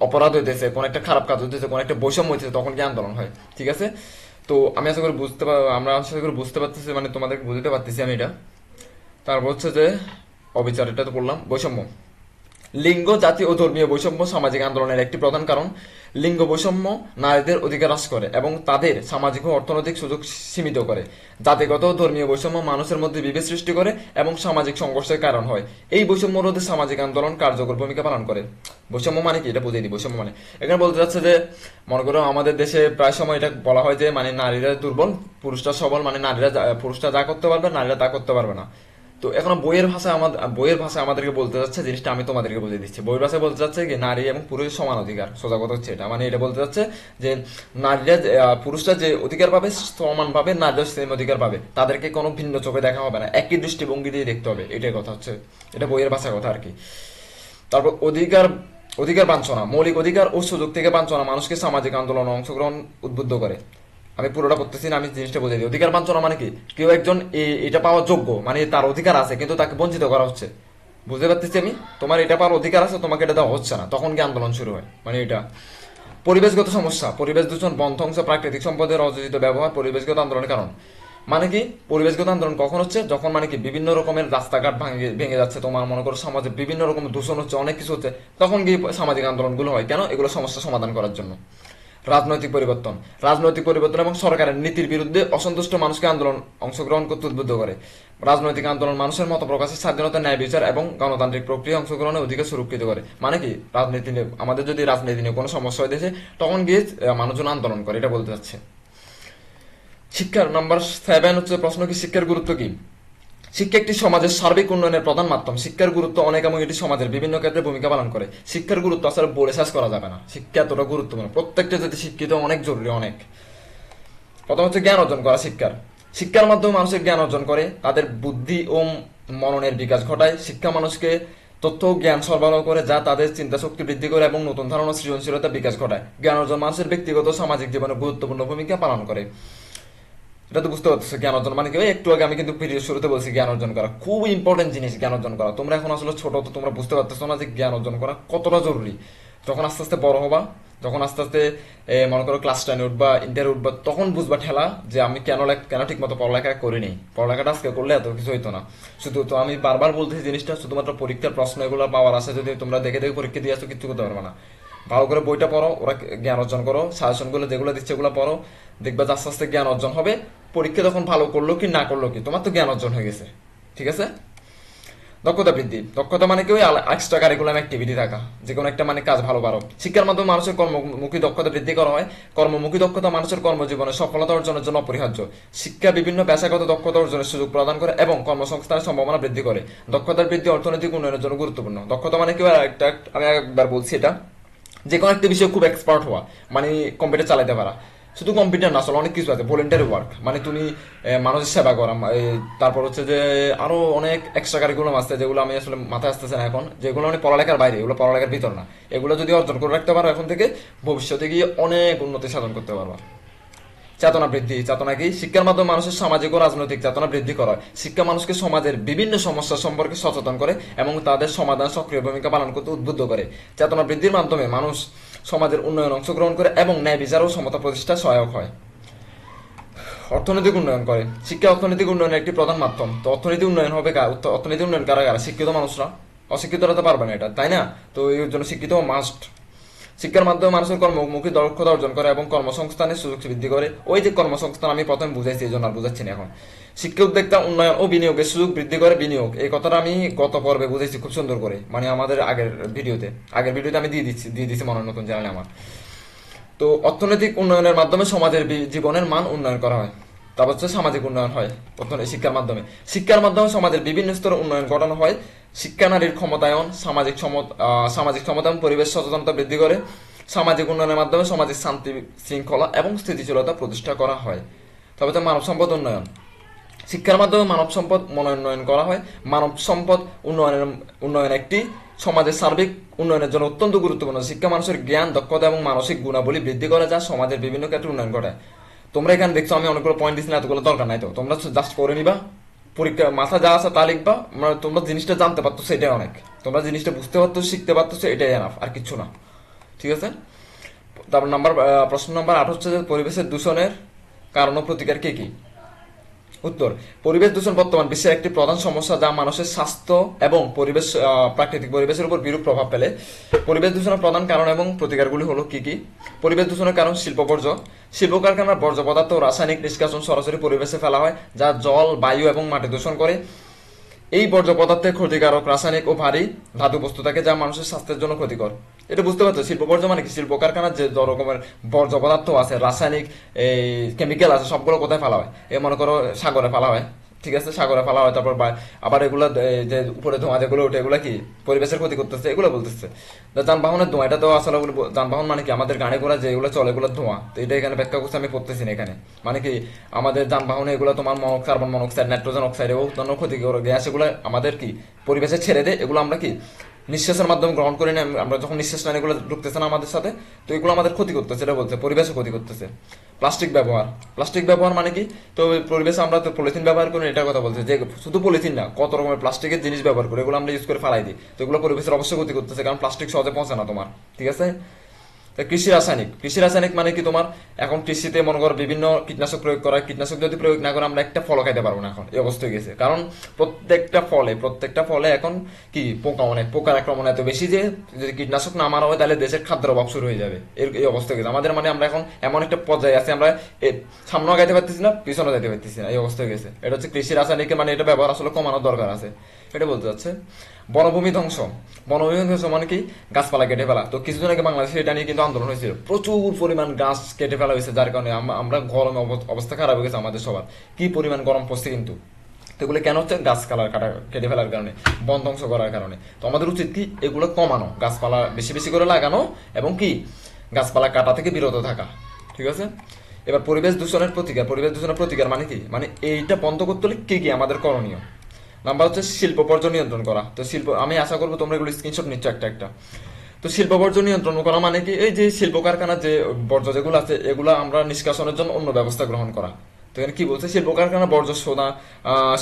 A: অপরাধ হইতেছে, কোন একটা খারাপ কাজ হইতেছে, কোন একটা বৈষম্য হইতেছে, তখন গিয়ে আন্দোলন হয়। ঠিক আছে। তো আমি আশা করি আমরা আশা করি বুঝতে পারতেছি, মানে তোমাদেরকে বুঝতে পারতেছি আমি এটা। তারপর হচ্ছে যে অবিচার, এটা তো বললাম। বৈষম্য, লিঙ্গ, জাতি ও ধর্মীয় বৈষম্য সামাজিক আন্দোলনের একটি প্রধান কারণ। লিঙ্গ বৈষম্য নারীদের অধিকার হ্রাস করে এবং তাদের সামাজিক ও অর্থনৈতিক সুযোগ সীমিত করে। জাতিগত ও ধর্মীয় বৈষম্য মানুষের মধ্যে বিভেদ সৃষ্টি করে এবং সামাজিক সংঘর্ষের কারণ হয়। এই বৈষম্য রোধে সামাজিক আন্দোলন কার্যকর ভূমিকা পালন করে। বৈষম্য মানে কি এটা বুঝিয়ে দিই। বৈষম্য মানে এখানে বলতে যাচ্ছে যে, মনে করো আমাদের দেশে প্রায় সময় এটা বলা হয় যে মানে নারীরা দুর্বল, পুরুষরা সবল, মানে পুরুষরা যা করতে পারবে নারীরা তা করতে পারবে না। তো এখন বইয়ের ভাষায় আমাদেরকে বলতে যাচ্ছে জিনিসটা, আমি তোমাদেরকে বুঝিয়ে দিচ্ছি। বইয়ের ভাষায় বলতে যাচ্ছে কি, নারী এবং পুরুষের সমান অধিকার। সোজা কথা হচ্ছে এটা, মানে এটা বলতে যাচ্ছে যে নারীরা পুরুষরা যে অধিকার পাবে সমান পাবে, নারীরা সেম অধিকার পাবে, তাদেরকে কোনো ভিন্ন চোখে দেখা হবে না, একই দৃষ্টিভঙ্গি দিয়ে দেখতে হবে, এটাই কথা হচ্ছে। এটা বইয়ের ভাষার কথা আর কি। তারপর অধিকার বাঞ্ছনা, মৌলিক অধিকার ও সুযোগ থেকে বাঞ্ছনা মানুষকে সামাজিক আন্দোলনে অংশগ্রহণ উদ্বুদ্ধ করে। আমি পুরোটা পড়তেছি না, আমি জিনিসটা বুঝে দিই। অধিকার বাঞ্ছনা মানে কি, কেউ একজন এটা পাওয়ার যোগ্য, মানে তার অধিকার আছে কিন্তু তাকে বঞ্চিত করা হচ্ছে। বুঝতে পারতেছি আমি, তোমার এটা পাওয়ার অধিকার আছে, তোমাকে এটা দেওয়া হচ্ছে না, তখন কি আন্দোলন শুরু হয়, মানে এটা। পরিবেশগত সমস্যা, পরিবেশ দূষণ, বন ধ্বংস, প্রাকৃতিক সম্পদের অযোজিত ব্যবহার পরিবেশগত আন্দোলনের কারণ। মানে কি, পরিবেশগত আন্দোলন কখন হচ্ছে? যখন মানে কি বিভিন্ন রকমের রাস্তাঘাট ভেঙে যাচ্ছে, তোমার মনে করো সমাজে বিভিন্ন রকমের দূষণ হচ্ছে, অনেক কিছু হচ্ছে, তখন গিয়ে সামাজিক আন্দোলনগুলো হয়। কেন? এগুলো সমস্যা সমাধান করার জন্য। রাজনৈতিক পরিবর্তন এবং সরকারের নীতির বিরুদ্ধে অসন্তুষ্ট মানুষকে আন্দোলন অংশগ্রহণ করতে উদ্বুদ্ধ করে। রাজনৈতিক আন্দোলন মানুষের মত প্রকাশের স্বাধীনতা, ন্যায় বিচার এবং গণতান্ত্রিক প্রক্রিয়া অংশগ্রহণের অধিকার সুরক্ষিত করে। মানে কি, রাজনীতি নিয়ে আমাদের যদি রাজনীতি নিয়ে কোনো সমস্যা হয়েছে, তখন গিয়ে মানুষজন আন্দোলন করে, এটা বলতে চাচ্ছে। শিক্ষার নাম্বার 7 হচ্ছে প্রশ্ন কি, শিক্ষার গুরুত্ব কি? শিক্ষা একটি সমাজের সার্বিক উন্নয়নের প্রধান মাধ্যম। শিক্ষার গুরুত্ব অনেক এবং এটি সমাজের বিভিন্ন ক্ষেত্রে ভূমিকা পালন করে। শিক্ষার গুরুত্ব আসলে বলে শেষ করা যাবে না, শিক্ষা এতটা গুরুত্বপূর্ণ, প্রত্যেকটা যদি শিক্ষিত অনেক জরুরি, অনেক। প্রথম হচ্ছে জ্ঞান অর্জন করা। শিক্ষার মাধ্যমে মানুষের জ্ঞান অর্জন করে, তাদের বুদ্ধি ও মননের বিকাশ ঘটায়। শিক্ষা মানুষকে তথ্য ও জ্ঞান সরবরাহ করে, যা তাদের চিন্তা শক্তি বৃদ্ধি করে এবং নতুন ধারণা সৃজনশীলতা বিকাশ ঘটায়। জ্ঞান অর্জন মানুষের ব্যক্তিগত সামাজিক জীবনে গুরুত্বপূর্ণ ভূমিকা পালন করে। এটা তো বুঝতে পারছো জ্ঞান অর্জন মানে কি। একটু আগে আমি কিন্তু ভিডিও শুরুতে বলছি জ্ঞান অর্জন করা খুব ইম্পর্টেন্ট জিনিস। জ্ঞান অর্জন করা, তোমরা এখন আসলে ছোট, তো তোমরা বুঝতে পারতেছো না যে জ্ঞান অর্জন করা কতটা জরুরি। যখন আস্তে আস্তে বড় হবা, যখন আস্তে আস্তে মনে করো ক্লাস 10 উঠবা, ইন্টার উঠবা, তখন বুঝবা ঠেলা যে আমি কেন ঠিক মতো পড়ালেখা করিনি। পড়ালেখাটা আজকে করলে এত কিছু হইতো না। শুধু তো আমি বারবার বলতেছি জিনিসটা, শুধুমাত্র পরীক্ষার প্রশ্ন এগুলো পাওয়ার আছে, যদি তোমরা দেখে দেখে পরীক্ষা দিয়ে আসো, কিছু করতে পারবে না। ভালো করে বইটা পড়ো, ওরা জ্ঞান অর্জন করো, সাজেশনগুলো যেগুলো দিচ্ছে এগুলো পড়ো, দেখবা যে আস্তে আস্তে জ্ঞান অর্জন হবে। পরীক্ষা তখন ভালো করলো কি না করলো কি, তোমার তো জ্ঞান অর্জন হয়ে গেছে। ঠিক আছে। দক্ষতা বৃদ্ধি, দক্ষতা মানে কি ওই এক্সট্রা কারিকুলাম অ্যাক্টিভিটি থাকা, যে কোনো একটা মানে কাজ ভালো পারো। শিক্ষার মাধ্যমে মানুষের কর্মমুখী দক্ষতা বৃদ্ধি করা হয়। কর্মমুখী দক্ষতা মানুষের কর্মজীবনে সফলতা অর্জনের জন্য অপরিহার্য। শিক্ষা বিভিন্ন পেশাগত দক্ষতা অর্জনের সুযোগ প্রদান করে এবং কর্মসংস্থানের সম্ভাবনা বৃদ্ধি করে। দক্ষতার বৃদ্ধি অর্থনৈতিক উন্নয়নের জন্য গুরুত্বপূর্ণ। দক্ষতা মানে কি একটা, আমি একবার বলছি এটা, যে কোনো একটা বিষয়ে খুব এক্সপার্ট হওয়া, মানে কম্পিউটার চালাতে পারা। শুধু কম্পিউটার না, আসলে অনেক কিছু আছে, ভলেন্টারি ওয়ার্ক মানে তুমি মানুষের সেবা করা, তারপর হচ্ছে যে আরো অনেক এক্সট্রা কারিকুলাম আছে যেগুলো আমি আসলে মাথায় আসতেছে না এখন, যেগুলো মানে পড়ালেখার বাইরে, এগুলো পড়ালেখার ভিতর না। এগুলো যদি অর্জন করে রাখতে পারো এখন থেকে, ভবিষ্যতে গিয়ে অনেক উন্নতি সাধন করতে পারবা। চেতনা বৃদ্ধি, চেতনা কি? শিক্ষার মাধ্যমে মানুষের সামাজিক ও রাজনৈতিক চেতনা বৃদ্ধি করা হয়। শিক্ষা মানুষকে সমাজের বিভিন্ন সমস্যা সম্পর্কে সচেতন করে এবং তাদের সমাধান সক্রিয় ভূমিকা পালন করতে উদ্বুদ্ধ করে। চেতনা বৃদ্ধির মাধ্যমে মানুষ সমাজের উন্নয়নে অংশগ্রহণ করে এবং ন্যায় বিচার ও সমতা প্রতিষ্ঠা সহায়ক হয়। অর্থনৈতিক উন্নয়ন করে। শিক্ষা অর্থনৈতিক উন্নয়নের একটি প্রধান মাধ্যম। তো অর্থনীতি উন্নয়ন হবে অর্থনীতি উন্নয়ন কারা কারা? শিক্ষিত মানুষরা। অশিক্ষিতরা তো পারবে না এটা, তাই না? তো এর জন্য শিক্ষিত মাস্ট। শিক্ষার মাধ্যমে মানুষের কর্মমুখী দক্ষতা অর্জন করে এবং কর্মসংস্থানের সুযোগ বৃদ্ধি করে। ওই যে কর্মসংস্থান আমি প্রথমে বুঝাইছি, এই জন্য আর বুঝাচ্ছি না এখন। শিক্ষা উদ্যোক্তা উন্নয়ন ও বিনিয়োগের সুযোগ বৃদ্ধি করে। বিনিয়োগ, এই কথাটা আমি গত পর্বে বুঝাইছি খুব সুন্দর করে, মানে আমাদের আগের ভিডিওতে আমি দিয়ে দিচ্ছি মনে হয় নতুন চ্যানেলে আমার। তো অর্থনৈতিক উন্নয়নের মাধ্যমে সমাজের জীবনের মান উন্নয়ন করা হয়। তারপর হচ্ছে সামাজিক উন্নয়ন হয় শিক্ষার মাধ্যমে। শিক্ষার মাধ্যমে সমাজের বিভিন্ন স্তরে উন্নয়ন ঘটানো হয়। শিক্ষা নারীর ক্ষমতায়ন, সামাজিক ক্ষমতায়ন, পরিবেশ সচেতনতা বৃদ্ধি করে। সামাজিক উন্নয়নের মাধ্যমে সমাজের শান্তি শৃঙ্খলা এবং স্থিতিশীলতা প্রতিষ্ঠা করা হয়। তবে তো মানব সম্পদ উন্নয়ন, শিক্ষার মাধ্যমে মানব সম্পদ উন্নয়ন করা হয়। মানব সম্পদ উন্নয়ন একটি সমাজের সার্বিক উন্নয়নের জন্য অত্যন্ত গুরুত্বপূর্ণ। শিক্ষা মানুষের জ্ঞান, দক্ষতা এবং মানসিক গুণাবলী বৃদ্ধি করে, যা সমাজের বিভিন্ন ক্ষেত্রে উন্নয়ন ঘটায়। তোমরা এখানে দেখছো আমি অনেকগুলো পয়েন্ট দিচ্ছি না, এতগুলো দরকার নাই, তো তোমরা জাস্ট করে নিবা, পরীক্ষা মাথা যা আছে তা লিখবা। তোমরা জিনিসটা জানতে পারতো এটাই অনেক, তোমরা জিনিসটা বুঝতে পারতো, শিখতে পারতো, এটাই এনাফ, আর কিচ্ছু না। ঠিক আছে। তারপর প্রশ্ন নাম্বার 8 হচ্ছে যে পরিবেশের দূষণের কারণ ও প্রতিকার কি কি? উত্তর: পরিবেশ দূষণ বর্তমান বিশ্বের একটি প্রধান সমস্যা, যা মানুষের স্বাস্থ্য এবং প্রাকৃতিক পরিবেশের উপর বিরূপ প্রভাব ফেলে। পরিবেশ দূষণের প্রধান কারণ এবং প্রতিকারগুলি হলো কি কি? পরিবেশ দূষণের কারণ: শিল্প বর্জ্য। শিল্প কারখানার বর্জ্য পদার্থ ও রাসায়নিক নিষ্কাশন সরাসরি পরিবেশে ফেলা হয়, যা জল, বায়ু এবং মাটি দূষণ করে। এই বর্জ্য পদার্থে ক্ষতিকারক রাসায়নিক ও ভারী ধাতু বস্তু থাকে, যা মানুষের স্বাস্থ্যের জন্য ক্ষতিকর। এটা বুঝতে পারছো? শিল্প বর্জ্য মানে কি? শিল্প কারখানার যে রকমের বর্জ্য পদার্থ আছে, রাসায়নিক এই কেমিক্যাল আছে, সবগুলো কোথায় ফেলা হয়? মনে করো সাগরে ফেলা হয়। ঠিক আছে, সাগরে ফেলা হয়। তারপর আবার এগুলো যে উপরে ধোঁয়া যেগুলো ওঠে, এগুলো কি পরিবেশের ক্ষতি করতেছে, এগুলো বলতেছে। যানবাহনের ধোঁয়া, এটা তো আসলে যানবাহন মানে কি? আমাদের গাড়ি ঘোড়া যেগুলো চলে, এগুলো ধোঁয়া। তো এটা এখানে ব্যাখ্যা করছে, আমি পড়তেছি না এখানে। মানে কি আমাদের যানবাহনে এগুলো তোমার কার্বন মনোক্সাইড, নাইট্রোজেন অক্সাইড এবং অন্যান্য ক্ষতিকর গ্যাস, এগুলো আমাদের কি পরিবেশে ছেড়ে দেয়। এগুলো আমরা কি নিঃশ্বাসের মাধ্যমে গ্রহণ করি না, আমরা যখন নিঃশ্বাস নেন এগুলো ঢুকতেছে না আমাদের সাথে, তো এগুলো আমাদের ক্ষতি করতেছে, এটা বলছে পরিবেশে ক্ষতি করতেছে। প্লাস্টিক ব্যবহার মানে কি? তো পরিবেশে আমরা তো পলিথিন ব্যবহার করি, এটার কথা বলছে, যে শুধু পলিথিন না, কত রকমের প্লাস্টিকের জিনিস ব্যবহার করি, এগুলো আমরা ইউজ করে ফেলাই দিই, তো এগুলো পরিবেশের অবশ্যই ক্ষতি করতেছে, কারণ প্লাস্টিক সহজে পৌঁছে না তোমার। ঠিক আছে। কৃষি রাসায়নিক মানে কি? তোমার এখন কৃষিতে মনে করো বিভিন্ন কীটনাশক প্রয়োগ করা, কীটনাশক যদি প্রয়োগ না করে আমরা একটা ফল খাইতে পারবো না, এখন এই অবস্থা হয়ে গেছে। কারণ প্রত্যেকটা ফলে এখন কি পোকার আক্রমণ এত বেশি যে যদি কীটনাশক না মারা হয় তাহলে দেশের খাদ্যের অভাব শুরু হয়ে যাবে। এই অবস্থা হয়ে গেছে আমাদের, মানে আমরা এখন এমন একটা পর্যায়ে আছি, আমরা সামনেও গাইতে পারতেছি না, পিছনেও যাইতে পারতেছি না, এই অবস্থা হয়ে গেছে। এটা হচ্ছে কৃষি রাসায়নিকের, মানে এটা ব্যবহার আসলে কমানোর দরকার আছে, এটা বলতে চাচ্ছে। বনভূমি ধ্বংস মানে কি? গাছপালা কেটে ফেলা। তো কিছুদিন আগে বাংলাদেশে এটা নিয়ে কিন্তু আন্দোলন হয়েছিল, প্রচুর পরিমাণ গাছ কেটে ফেলা হয়েছে, যার কারণে আমরা গরমে অবস্থা খারাপ হয়ে গেছে আমাদের সবার, কি পরিমাণ গরম পড়ছে কিন্তু। তো এগুলো কেন হচ্ছে? গাছ কেটে ফেলার কারণে, বন ধ্বংস করার কারণে। তো আমাদের উচিত কি? এগুলো কমানো, গাছপালা বেশি বেশি করে লাগানো এবং কি গাছপালা কাটা থেকে বিরত থাকা। ঠিক আছে। এবার পরিবেশ দূষণের প্রতিকার মানে কি? মানে এইটা বন্ধ করতে হলে কি কি আমাদের করণীয়? নাম্বার হচ্ছে শিল্প বর্জ্য নিয়ন্ত্রণ করা। তো আমি আশা করবো তোমরা এগুলো স্ক্রিনশট নিচ্ছ একটা একটা। তো শিল্প বর্জ্য নিয়ন্ত্রণ করা মানে কি? এই যে শিল্প কারখানার যে বর্জ্য যেগুলো আছে, এগুলো আমরা নিষ্কাশনের জন্য অন্য ব্যবস্থা গ্রহণ করা। তো এখানে কি বলছে? শিল্প কারখানা বর্জ্য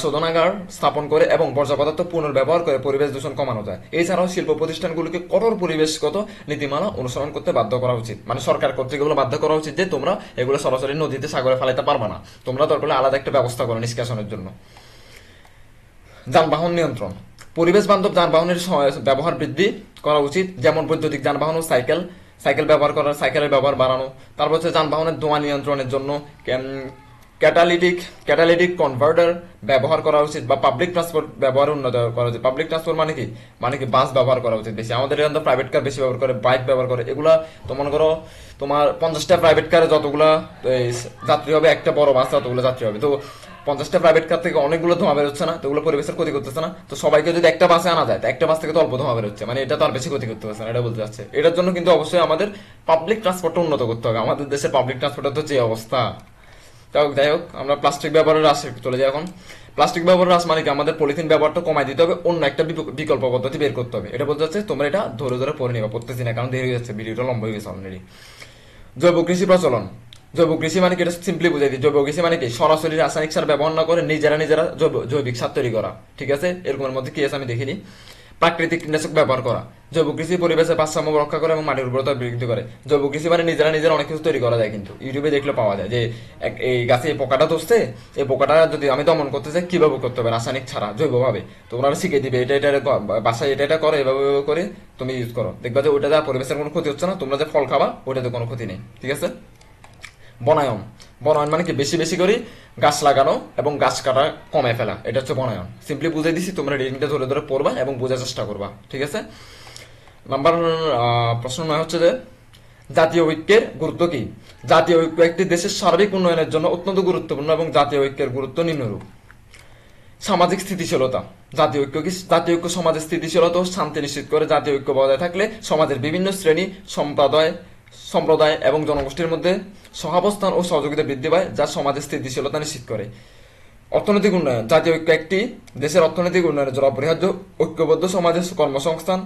A: শোধনাগার স্থাপন করে এবং বর্জ্য পদার্থ পুনর্ব্যবহার করে পরিবেশ দূষণ কমানো যায়। এছাড়াও শিল্প প্রতিষ্ঠানগুলোকে কঠোর পরিবেশগত নীতিমালা অনুসরণ করতে বাধ্য করা উচিত, মানে সরকার কর্তৃক এগুলো বাধ্য করা উচিত যে তোমরা এগুলো সরাসরি নদীতে সাগরে ফেলাইতে পারবে না, তোমরা দরকার হলে আলাদা একটা ব্যবস্থা করো নিষ্কাশনের জন্য। যানবাহন নিয়ন্ত্রণ: পরিবেশ বান্ধব যানবাহনের ব্যবহার বৃদ্ধি করা উচিত, যেমন বৈদ্যুতিক যানবাহন ও সাইকেল ব্যবহার করার সাইকেলের ব্যবহার বাড়ানো। তারপর হচ্ছে যানবাহনের ধোঁয়া নিয়ন্ত্রণের জন্য ক্যাটালিটিক কনভার্টার ব্যবহার করা উচিত, বা পাবলিক ট্রান্সপোর্ট ব্যবহার উন্নত করা উচিত। পাবলিক ট্রান্সপোর্ট মানে কি বাস ব্যবহার করা উচিত বেশি। আমাদের এখানে প্রাইভেট কার বেশি ব্যবহার করে, বাইক ব্যবহার করে। এগুলা তো মনে করো তোমার 50টা প্রাইভেট কারে যতগুলা যাত্রী হবে, একটা বড় বাস ততগুলো যাত্রী হবে। তো 50টা প্রাইভেট কার থেকে অনেকগুলো ধোঁয়া বেরোচ্ছে না, তো ওগুলো পরিবেশের ক্ষতি করতেছে না। তো সবাইকে যদি একটা বাসে আনা যায়, তো একটা বাস থেকে তো অল্প ধোঁয়া বেরোচ্ছে, মানে এটা তো আর বেশি ক্ষতি করতে পারছে না, এটা বলতে চাচ্ছে। এটার জন্য কিন্তু অবশ্যই আমাদের পাবলিক ট্রান্সপোর্টটা উন্নত করতে হবে। আমাদের দেশের পাবলিক ট্রান্সপোর্টের তো যে অবস্থা। যাই হোক, আমরা প্লাস্টিক ব্যবহারের হ্রাসে চলে যাই এখন। প্লাস্টিক ব্যবহারের হ্রাস মানে কি আমাদের পলিথিন ব্যবহারটা কমাই দিতে হবে, অন্য একটা বিকল্প পদ্ধতি বের করতে হবে। এটা বলতে চাচ্ছে তোমরা এটা ধরে ধরে পড়ে নিবা, পড়তেছি না কারণ দেরি হয়ে যাচ্ছে, ভিডিওটা লম্বা হয়ে গেছে অলরেডি। জৈব কৃষি প্রচলন। জৈব কৃষি মানে কি, এটা সিম্পলি বুঝাই দিই। জৈব কৃষি মানে কি সরাসরি রাসায়নিক সার ব্যবহার না করে নিজেরা জৈবিক সার তৈরি করা। ঠিক আছে, এরকমের মধ্যে কি আছে আমি দেখিনি। প্রাকৃতিক কীটনাশক ব্যবহার করা। জৈব কৃষি পরিবেশের ভারসাম্য রক্ষা করে এবং মাটির উর্বরতা বৃদ্ধি করে। জৈব কৃষি মানে নিজেরা অনেক কিছু তৈরি করা যায়, কিন্তু ইউটিউবে দেখলে পাওয়া যায় যে এই গাছে এই পোকাটা ধরছে, এই পোকাটা যদি আমি দমন করতে চাই কিভাবে করতে হবে রাসায়নিক ছাড়া জৈবভাবে, তো ওনারা শিখে দিবে এটা বাসায় এটা করো, এভাবে করে তুমি ইউজ করো, দেখবা যে ওইটা যা পরিবেশের কোনো ক্ষতি হচ্ছে না, তোমরা যে ফল খাবা ওইটাতে কোনো ক্ষতি নেই। ঠিক আছে। বনায়ন। বনায়ন মানে কি বেশি বেশি করে গাছ লাগানো এবং গাছ কাটা কমে ফেলা, এটা হচ্ছে বনায়ন। সিম্পলি বুঝাই দিছি, তোমরা রিডিংটা ধরে ধরে পড়বা এবং বোঝার চেষ্টা করবা। ঠিক আছে। প্রশ্ন 9 হচ্ছে যে জাতীয় ঐক্যের গুরুত্ব কি। জাতীয় ঐক্য একটি দেশের সার্বিক উন্নয়নের জন্য অত্যন্ত গুরুত্বপূর্ণ এবং জাতীয় ঐক্যের গুরুত্ব নিম্নরূপ। সামাজিক স্থিতিশীলতা। জাতীয় ঐক্য কি? জাতীয় ঐক্য সমাজের স্থিতিশীলতা ও শান্তি নিশ্চিত করে। জাতীয় ঐক্য বজায় থাকলে সমাজের বিভিন্ন শ্রেণী, সম্প্রদায় এবং জনগোষ্ঠীর মধ্যে সহাবস্থান ও সহযোগিতা বৃদ্ধি পায়, যা সমাজের স্থিতিশীলতা নিশ্চিত করে। অর্থনৈতিক উন্নয়ন। জাতীয় ঐক্য একটি দেশের অর্থনৈতিক উন্নয়নের জন্য অপরিহার্য। ঐক্যবদ্ধ সমাজের কর্মসংস্থান,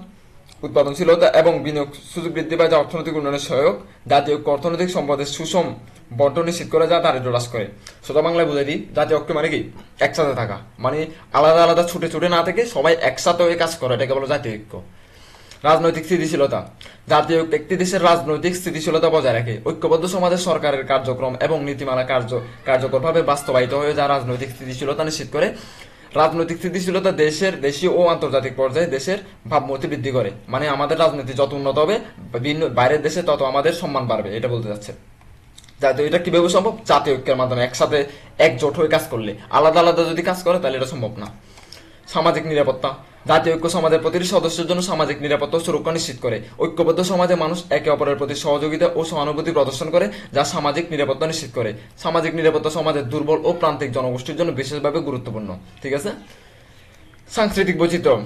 A: উৎপাদনশীলতা এবং বিনিয়োগ সুযোগ বৃদ্ধি পায়, যা অর্থনৈতিক উন্নয়নের সহায়ক। জাতীয় ঐক্য অর্থনৈতিক সম্পদের সুষম বন্টন নিশ্চিত করে, যা দারিদ্র্য হ্রাস করে। সোজা বাংলায় বুঝাই দিই, জাতীয় ঐক্য মানে কি একসাথে থাকা, মানে আলাদা আলাদা ছুটে ছুটে না থেকে সবাই একসাথে হয়ে কাজ করে, এটাকে বলো জাতীয় ঐক্য। রাজনৈতিক স্থিতিশীলতা। জাতীয় ঐক্য একটি দেশের রাজনৈতিক স্থিতিশীলতা বজায় রাখে। ঐক্যবদ্ধ সমাজের সরকারের কার্যক্রম এবং নীতিমালা কার্যকরভাবে বাস্তবায়িত হয়ে, যা রাজনৈতিক স্থিতিশীলতা নিশ্চিত করে। রাজনৈতিক স্থিতিশীলতা দেশীয় ও আন্তর্জাতিক পর্যায়ে দেশের ভাবমূর্তি বৃদ্ধি করে, মানে আমাদের রাজনীতি যত উন্নত হবে বাইরের দেশে তত আমাদের সম্মান বাড়বে, এটা বলতে যাচ্ছে। জাতীয় এটা কিভাবে সম্ভব? জাতীয় ঐক্যের মাধ্যমে, একসাথে একজোট হয়ে কাজ করলে। আলাদা আলাদা যদি কাজ করে তাহলে এটা সম্ভব না। সামাজিক নিরাপত্তা। জাতীয় ঐক্য সমাজের প্রতিটি সদস্যের জন্য সামাজিক নিরাপত্তা ও সুরক্ষা নিশ্চিত করে। ঐক্যবদ্ধ সমাজে মানুষ একে অপরের প্রতি সহযোগিতা ও সহানুভূতি প্রদর্শন করে, যা সামাজিক নিরাপত্তা নিশ্চিত করে। সামাজিক নিরাপত্তা সমাজের দুর্বল ও প্রান্তিক জনগোষ্ঠীর জন্য বিশেষভাবে গুরুত্বপূর্ণ। ঠিক আছে। সাংস্কৃতিক বৈচিত্র্য।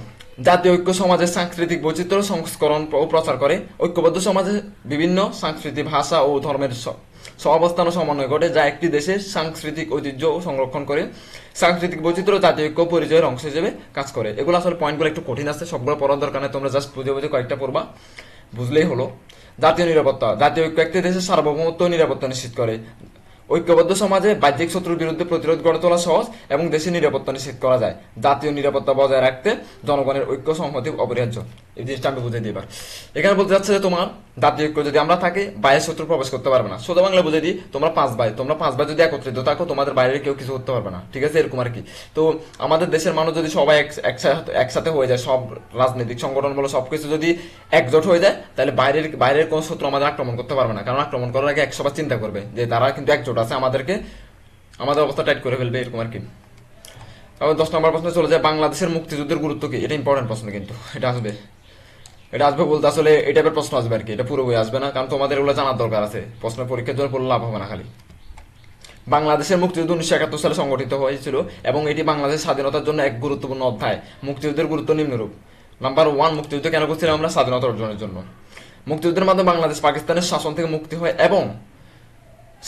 A: জাতীয় ঐক্য সমাজের সাংস্কৃতিক বৈচিত্র্য সংস্করণ ও প্রচার করে। ঐক্যবদ্ধ সমাজে বিভিন্ন সাংস্কৃতিক ভাষা ও ধর্মের সহাবস্থান ও সমন্বয় ঘটে, যা একটি দেশের সাংস্কৃতিক ঐতিহ্য সংরক্ষণ করে। সাংস্কৃতিক বৈচিত্র্য জাতীয় ঐক্য পরিচয়ের অংশ হিসেবে কাজ করে। এগুলো আসলে পয়েন্টগুলো একটু কঠিন আছে, সবগুলো পড়ার দরকার নেই, তোমরা জাস্ট বুঝে বুঝে কয়েকটা পড়বা, বুঝলেই হলো। জাতীয় নিরাপত্তা। জাতীয় ঐক্য একটি দেশের সার্বভৌমত্ব ও নিরাপত্তা নিশ্চিত করে। ঐক্যবদ্ধ সমাজে বাহ্যিক শত্রুর বিরুদ্ধে প্রতিরোধ গড়ে তোলা সহজ এবং দেশের নিরাপত্তা নিশ্চিত করা যায়। জাতীয় নিরাপত্তা বজায় রাখতে জনগণের ঐক্য সংহতি অপরিহার্য। এই জিনিসটা আমি বুঝে দিই এবার। এখানে বলতে যাচ্ছে যে তোমার জাতীয় ঐক্য যদি আমরা থাকি, বাইরের শত্রু প্রবেশ করতে পারবে না। সোজা বাংলা বুঝে দিই, তোমরা 5 ভাই, তোমরা 5 ভাই যদি একত্রিত থাকো, তোমাদের বাইরে কেউ কিছু করতে পারবে না। ঠিক আছে, এরকম আর কি। তো আমাদের দেশের মানুষ যদি সবাই একসাথে হয়ে যায়, সব রাজনৈতিক সংগঠন বলো সবকিছু যদি একজোট হয়ে যায়, তাহলে বাইরের কোন শত্রু আমাদের আক্রমণ করতে পারবে না, কারণ আক্রমণ করার আগে 100 বার চিন্তা করবে যে তারা কিন্তু একজোট আছে, আমাদের অবস্থা টাইট করে ফেলবে, এরকম আর কি। তারপর 10 নম্বর প্রশ্ন চলে যায়, বাংলাদেশের মুক্তিযুদ্ধের গুরুত্ব কি। এটা ইম্পর্টেন্ট প্রশ্ন, কিন্তু এটা আসবে বলতে আসলে এই টাইপের প্রশ্ন আসবে আর কি, এটা পুরো বই আসবে না, কারণ তোমাদের এগুলো জানার দরকার আছে। প্রশ্ন পরীক্ষার জন্য পড়লে লাভ হবে না খালি। বাংলাদেশের মুক্তিযুদ্ধ 1971 সালে সংগঠিত হয়েছিল এবং এটি বাংলাদেশের স্বাধীনতার জন্য এক গুরুত্বপূর্ণ অধ্যায়। মুক্তিযুদ্ধের গুরুত্ব নিম্নরূপ। নাম্বার 1, মুক্তিযুদ্ধ কেন করছিলাম আমরা? স্বাধীনতা অর্জনের জন্য। মুক্তিযুদ্ধের মাধ্যমে বাংলাদেশ পাকিস্তানের শাসন থেকে মুক্তি হয় এবং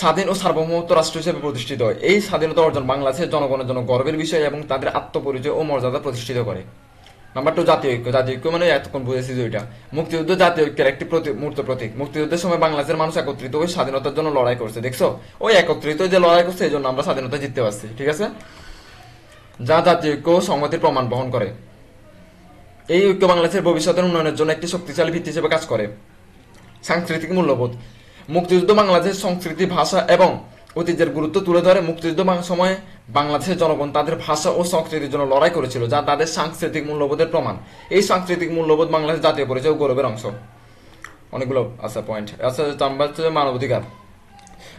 A: স্বাধীন ও সার্বভৌমত্ব রাষ্ট্র হিসেবে প্রতিষ্ঠিত হয়। এই স্বাধীনতা অর্জন বাংলাদেশের জনগণের জন্য গর্বের বিষয় এবং তাদের আত্মপরিচয় ও মর্যাদা প্রতিষ্ঠিত করে। নাম্বার 2, জাতীয় ঐক্য। জাতীয় ঐক্য মানে এতক্ষণ বুঝেছি যে ওইটা মুক্তিযুদ্ধ জাতীয় ঐক্যের একটি মূর্ত প্রতীক। মুক্তিযুদ্ধের সময় বাংলাদেশের মানুষ একত্রিত হয়ে স্বাধীনতার জন্য লড়াই করছে, দেখছো? ওই একত্রিত যে লড়াই করছে, এই জন্য আমরা স্বাধীনতা জিততে পারছি। ঠিক আছে, যা জাতীয় ঐক্য সংহতির প্রমাণ বহন করে। এই ঐক্য বাংলাদেশের ভবিষ্যতের উন্নয়নের জন্য একটি শক্তিশালী ভিত্তি হিসেবে কাজ করে। সাংস্কৃতিক মূল্যবোধ। মুক্তিযুদ্ধ বাংলাদেশের সংস্কৃতি, ভাষা এবং ঐতিহ্যের গুরুত্ব তুলে ধরে। মুক্তিযুদ্ধ সময়ে বাংলাদেশের জনগণ তাদের ভাষা ও সংস্কৃতির জন্য লড়াই করেছিল, যা তাদের সাংস্কৃতিক মূল্যবোধের প্রমাণ। এই সাংস্কৃতিক মূল্যবোধ বাংলাদেশের জাতীয় পরিচয় ও গৌরবের অংশ। অনেকগুলো আছে পয়েন্ট। আচ্ছা, নাম্বার হচ্ছে মানবাধিকার।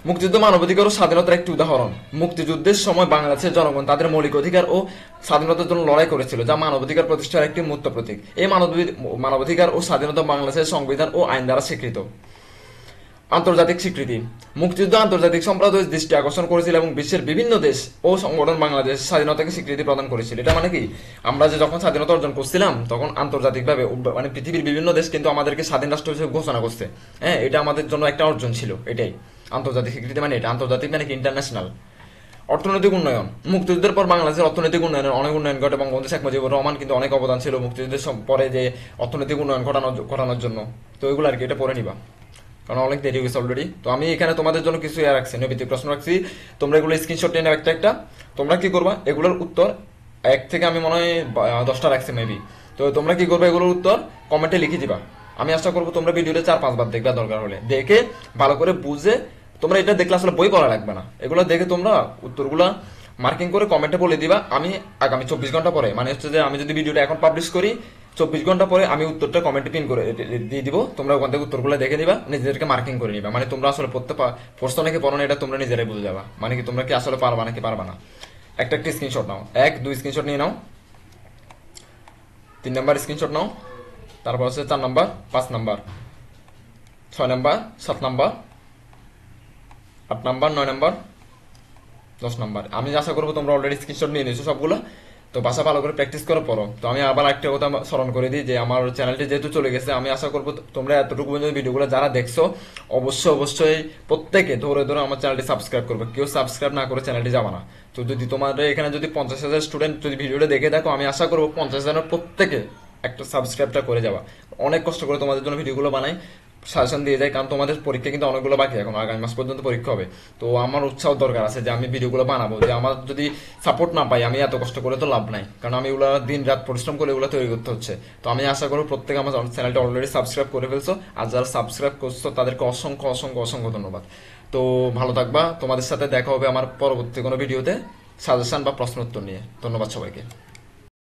A: মুক্তিযুদ্ধ মানবাধিকার ও স্বাধীনতার একটি উদাহরণ। মুক্তিযুদ্ধের সময় বাংলাদেশের জনগণ তাদের মৌলিক অধিকার ও স্বাধীনতার জন্য লড়াই করেছিল, যা মানবাধিকার প্রতিষ্ঠার একটি মূর্ত প্রতীক। এই মানবাধিকার ও স্বাধীনতা বাংলাদেশের সংবিধান ও আইন দ্বারা স্বীকৃত। আন্তর্জাতিক স্বীকৃতি। মুক্তিযুদ্ধ আন্তর্জাতিক সম্প্রদায়ের দৃষ্টি আকর্ষণ করেছিল এবং বিশ্বের বিভিন্ন দেশ ও সংগঠন বাংলাদেশ স্বাধীনতাকে স্বীকৃতি প্রদান করেছিল। এটা মানে কি, আমরা যে যখন স্বাধীনতা অর্জন করছিলাম তখন আন্তর্জাতিকভাবে মানে পৃথিবীর বিভিন্ন দেশ কিন্তু আমাদেরকে স্বাধীন রাষ্ট্র হিসেবে ঘোষণা করছে। হ্যাঁ, এটা আমাদের জন্য একটা অর্জন ছিল। এটাই আন্তর্জাতিক স্বীকৃতি, মানে এটা আন্তর্জাতিক মানে কি ইন্টারন্যাশনাল। অর্থনৈতিক উন্নয়ন। মুক্তিযুদ্ধের পর বাংলাদেশের অর্থনৈতিক উন্নয়নের অনেক উন্নয়ন ঘটে। বঙ্গবন্ধু শেখ মুজিবুর রহমান কিন্তু অনেক অবদান ছিল মুক্তিযুদ্ধের পরে যে অর্থনৈতিক উন্নয়ন ঘটানোর জন্য। তো এগুলো আর কি, এটা পড়ে নিবা, কারণ অনেক দেরি হয়েছে অলরেডি। তো আমি এখানে তোমাদের জন্য কিছু রাখছি, নৈবিত্তিক প্রশ্ন রাখছি। তোমরা এগুলো স্ক্রিনশট নিয়ে নাও একটা একটা। তোমরা কি করবা, এগুলোর উত্তর এক থেকে আমি মনে হয় 10টা রাখছি মেবি। তো তোমরা কি করবে, এগুলোর উত্তর কমেন্টে লিখে দিবা। আমি আশা করবো তোমরা ভিডিওটা 4-5 বার দেখবা, দরকার হলে দেখে ভালো করে বুঝে। তোমরা এটা দেখলে আসলে বই পড়া লাগবে না, এগুলো দেখে তোমরা উত্তরগুলা মার্কিং করে কমেন্টে বলে দিবা। আমি আগামী 24 ঘন্টা পরে, মানে হচ্ছে যে আমি যদি ভিডিওটা এখন পাবলিশ করি 24 ঘন্টা পরে আমি উত্তরটা কমেন্টে পিন করে দিয়ে দিব। তোমরা ওখান থেকে উত্তরগুলো দেখে নিবা, নিজেদেরকে মার্কিং করে নিবা। মানে তোমরা আসলে পড়তে প্রশ্ন নাকি পড়ো না, এটা তোমরা নিজেরাই বুঝে যাবা। মানে কি তোমরা কি আসলে পারবা নাকি পারবা না। একটা একটা স্ক্রিনশট নাও, 1-2 স্ক্রিনশট নিয়ে নাও, 3 নাম্বার স্ক্রিনশট নাও, তারপর হচ্ছে 4 number, 5 number, 6 number, 7 number, 8 number, 9 number, 10 number. আমি আশা করবো তোমরা অলরেডি স্ক্রিনশট নিয়ে নিয়েছো সবগুলো। তো বাসা ভালো করে প্র্যাকটিস করে পড়ো। তো আমি আবার একটা কথা স্মরণ করে দিই যে আমার চ্যানেলটি যেহেতু চলে গেছে, আমি আশা করবো তোমরা এতটুকু পর্যন্ত ভিডিওগুলো যারা দেখছো অবশ্যই প্রত্যেকে ধরে ধরে আমার চ্যানেলটি সাবস্ক্রাইব করবে। কেউ সাবস্ক্রাইব না করে চ্যানেলটি যাবে না। তো যদি তোমাদের এখানে যদি 50,000 স্টুডেন্ট যদি ভিডিওটা দেখে দেখো, আমি আশা করবো 50,000 প্রত্যেকে একটা সাবস্ক্রাইবটা করে যাবা। অনেক কষ্ট করে তোমাদের জন্য ভিডিওগুলো বানাই, সাজেশন দিয়ে যায়, কারণ তোমাদের পরীক্ষা কিন্তু অনেকগুলো বাকি, এখন আগামী মাস পর্যন্ত পরীক্ষা হবে। তো আমার উৎসাহ দরকার আছে যে আমি ভিডিওগুলো বানাবো। যে আমার যদি সাপোর্ট না পাই, আমি এত কষ্ট করে তো লাভ নাই, কারণ আমি এগুলো দিন রাত পরিশ্রম করে এগুলো তৈরি করতে হচ্ছে। তো আমি আশা করবো প্রত্যেকে আমার চ্যানেলটা অলরেডি সাবস্ক্রাইব করে ফেলছো, আর যারা সাবস্ক্রাইব করছো তাদেরকে অসংখ্য অসংখ্য অসংখ্য ধন্যবাদ। তো ভালো থাকবা, তোমাদের সাথে দেখা হবে আমার পরবর্তী কোনো ভিডিওতে সাজেশন বা প্রশ্ন উত্তর নিয়ে। ধন্যবাদ সবাইকে।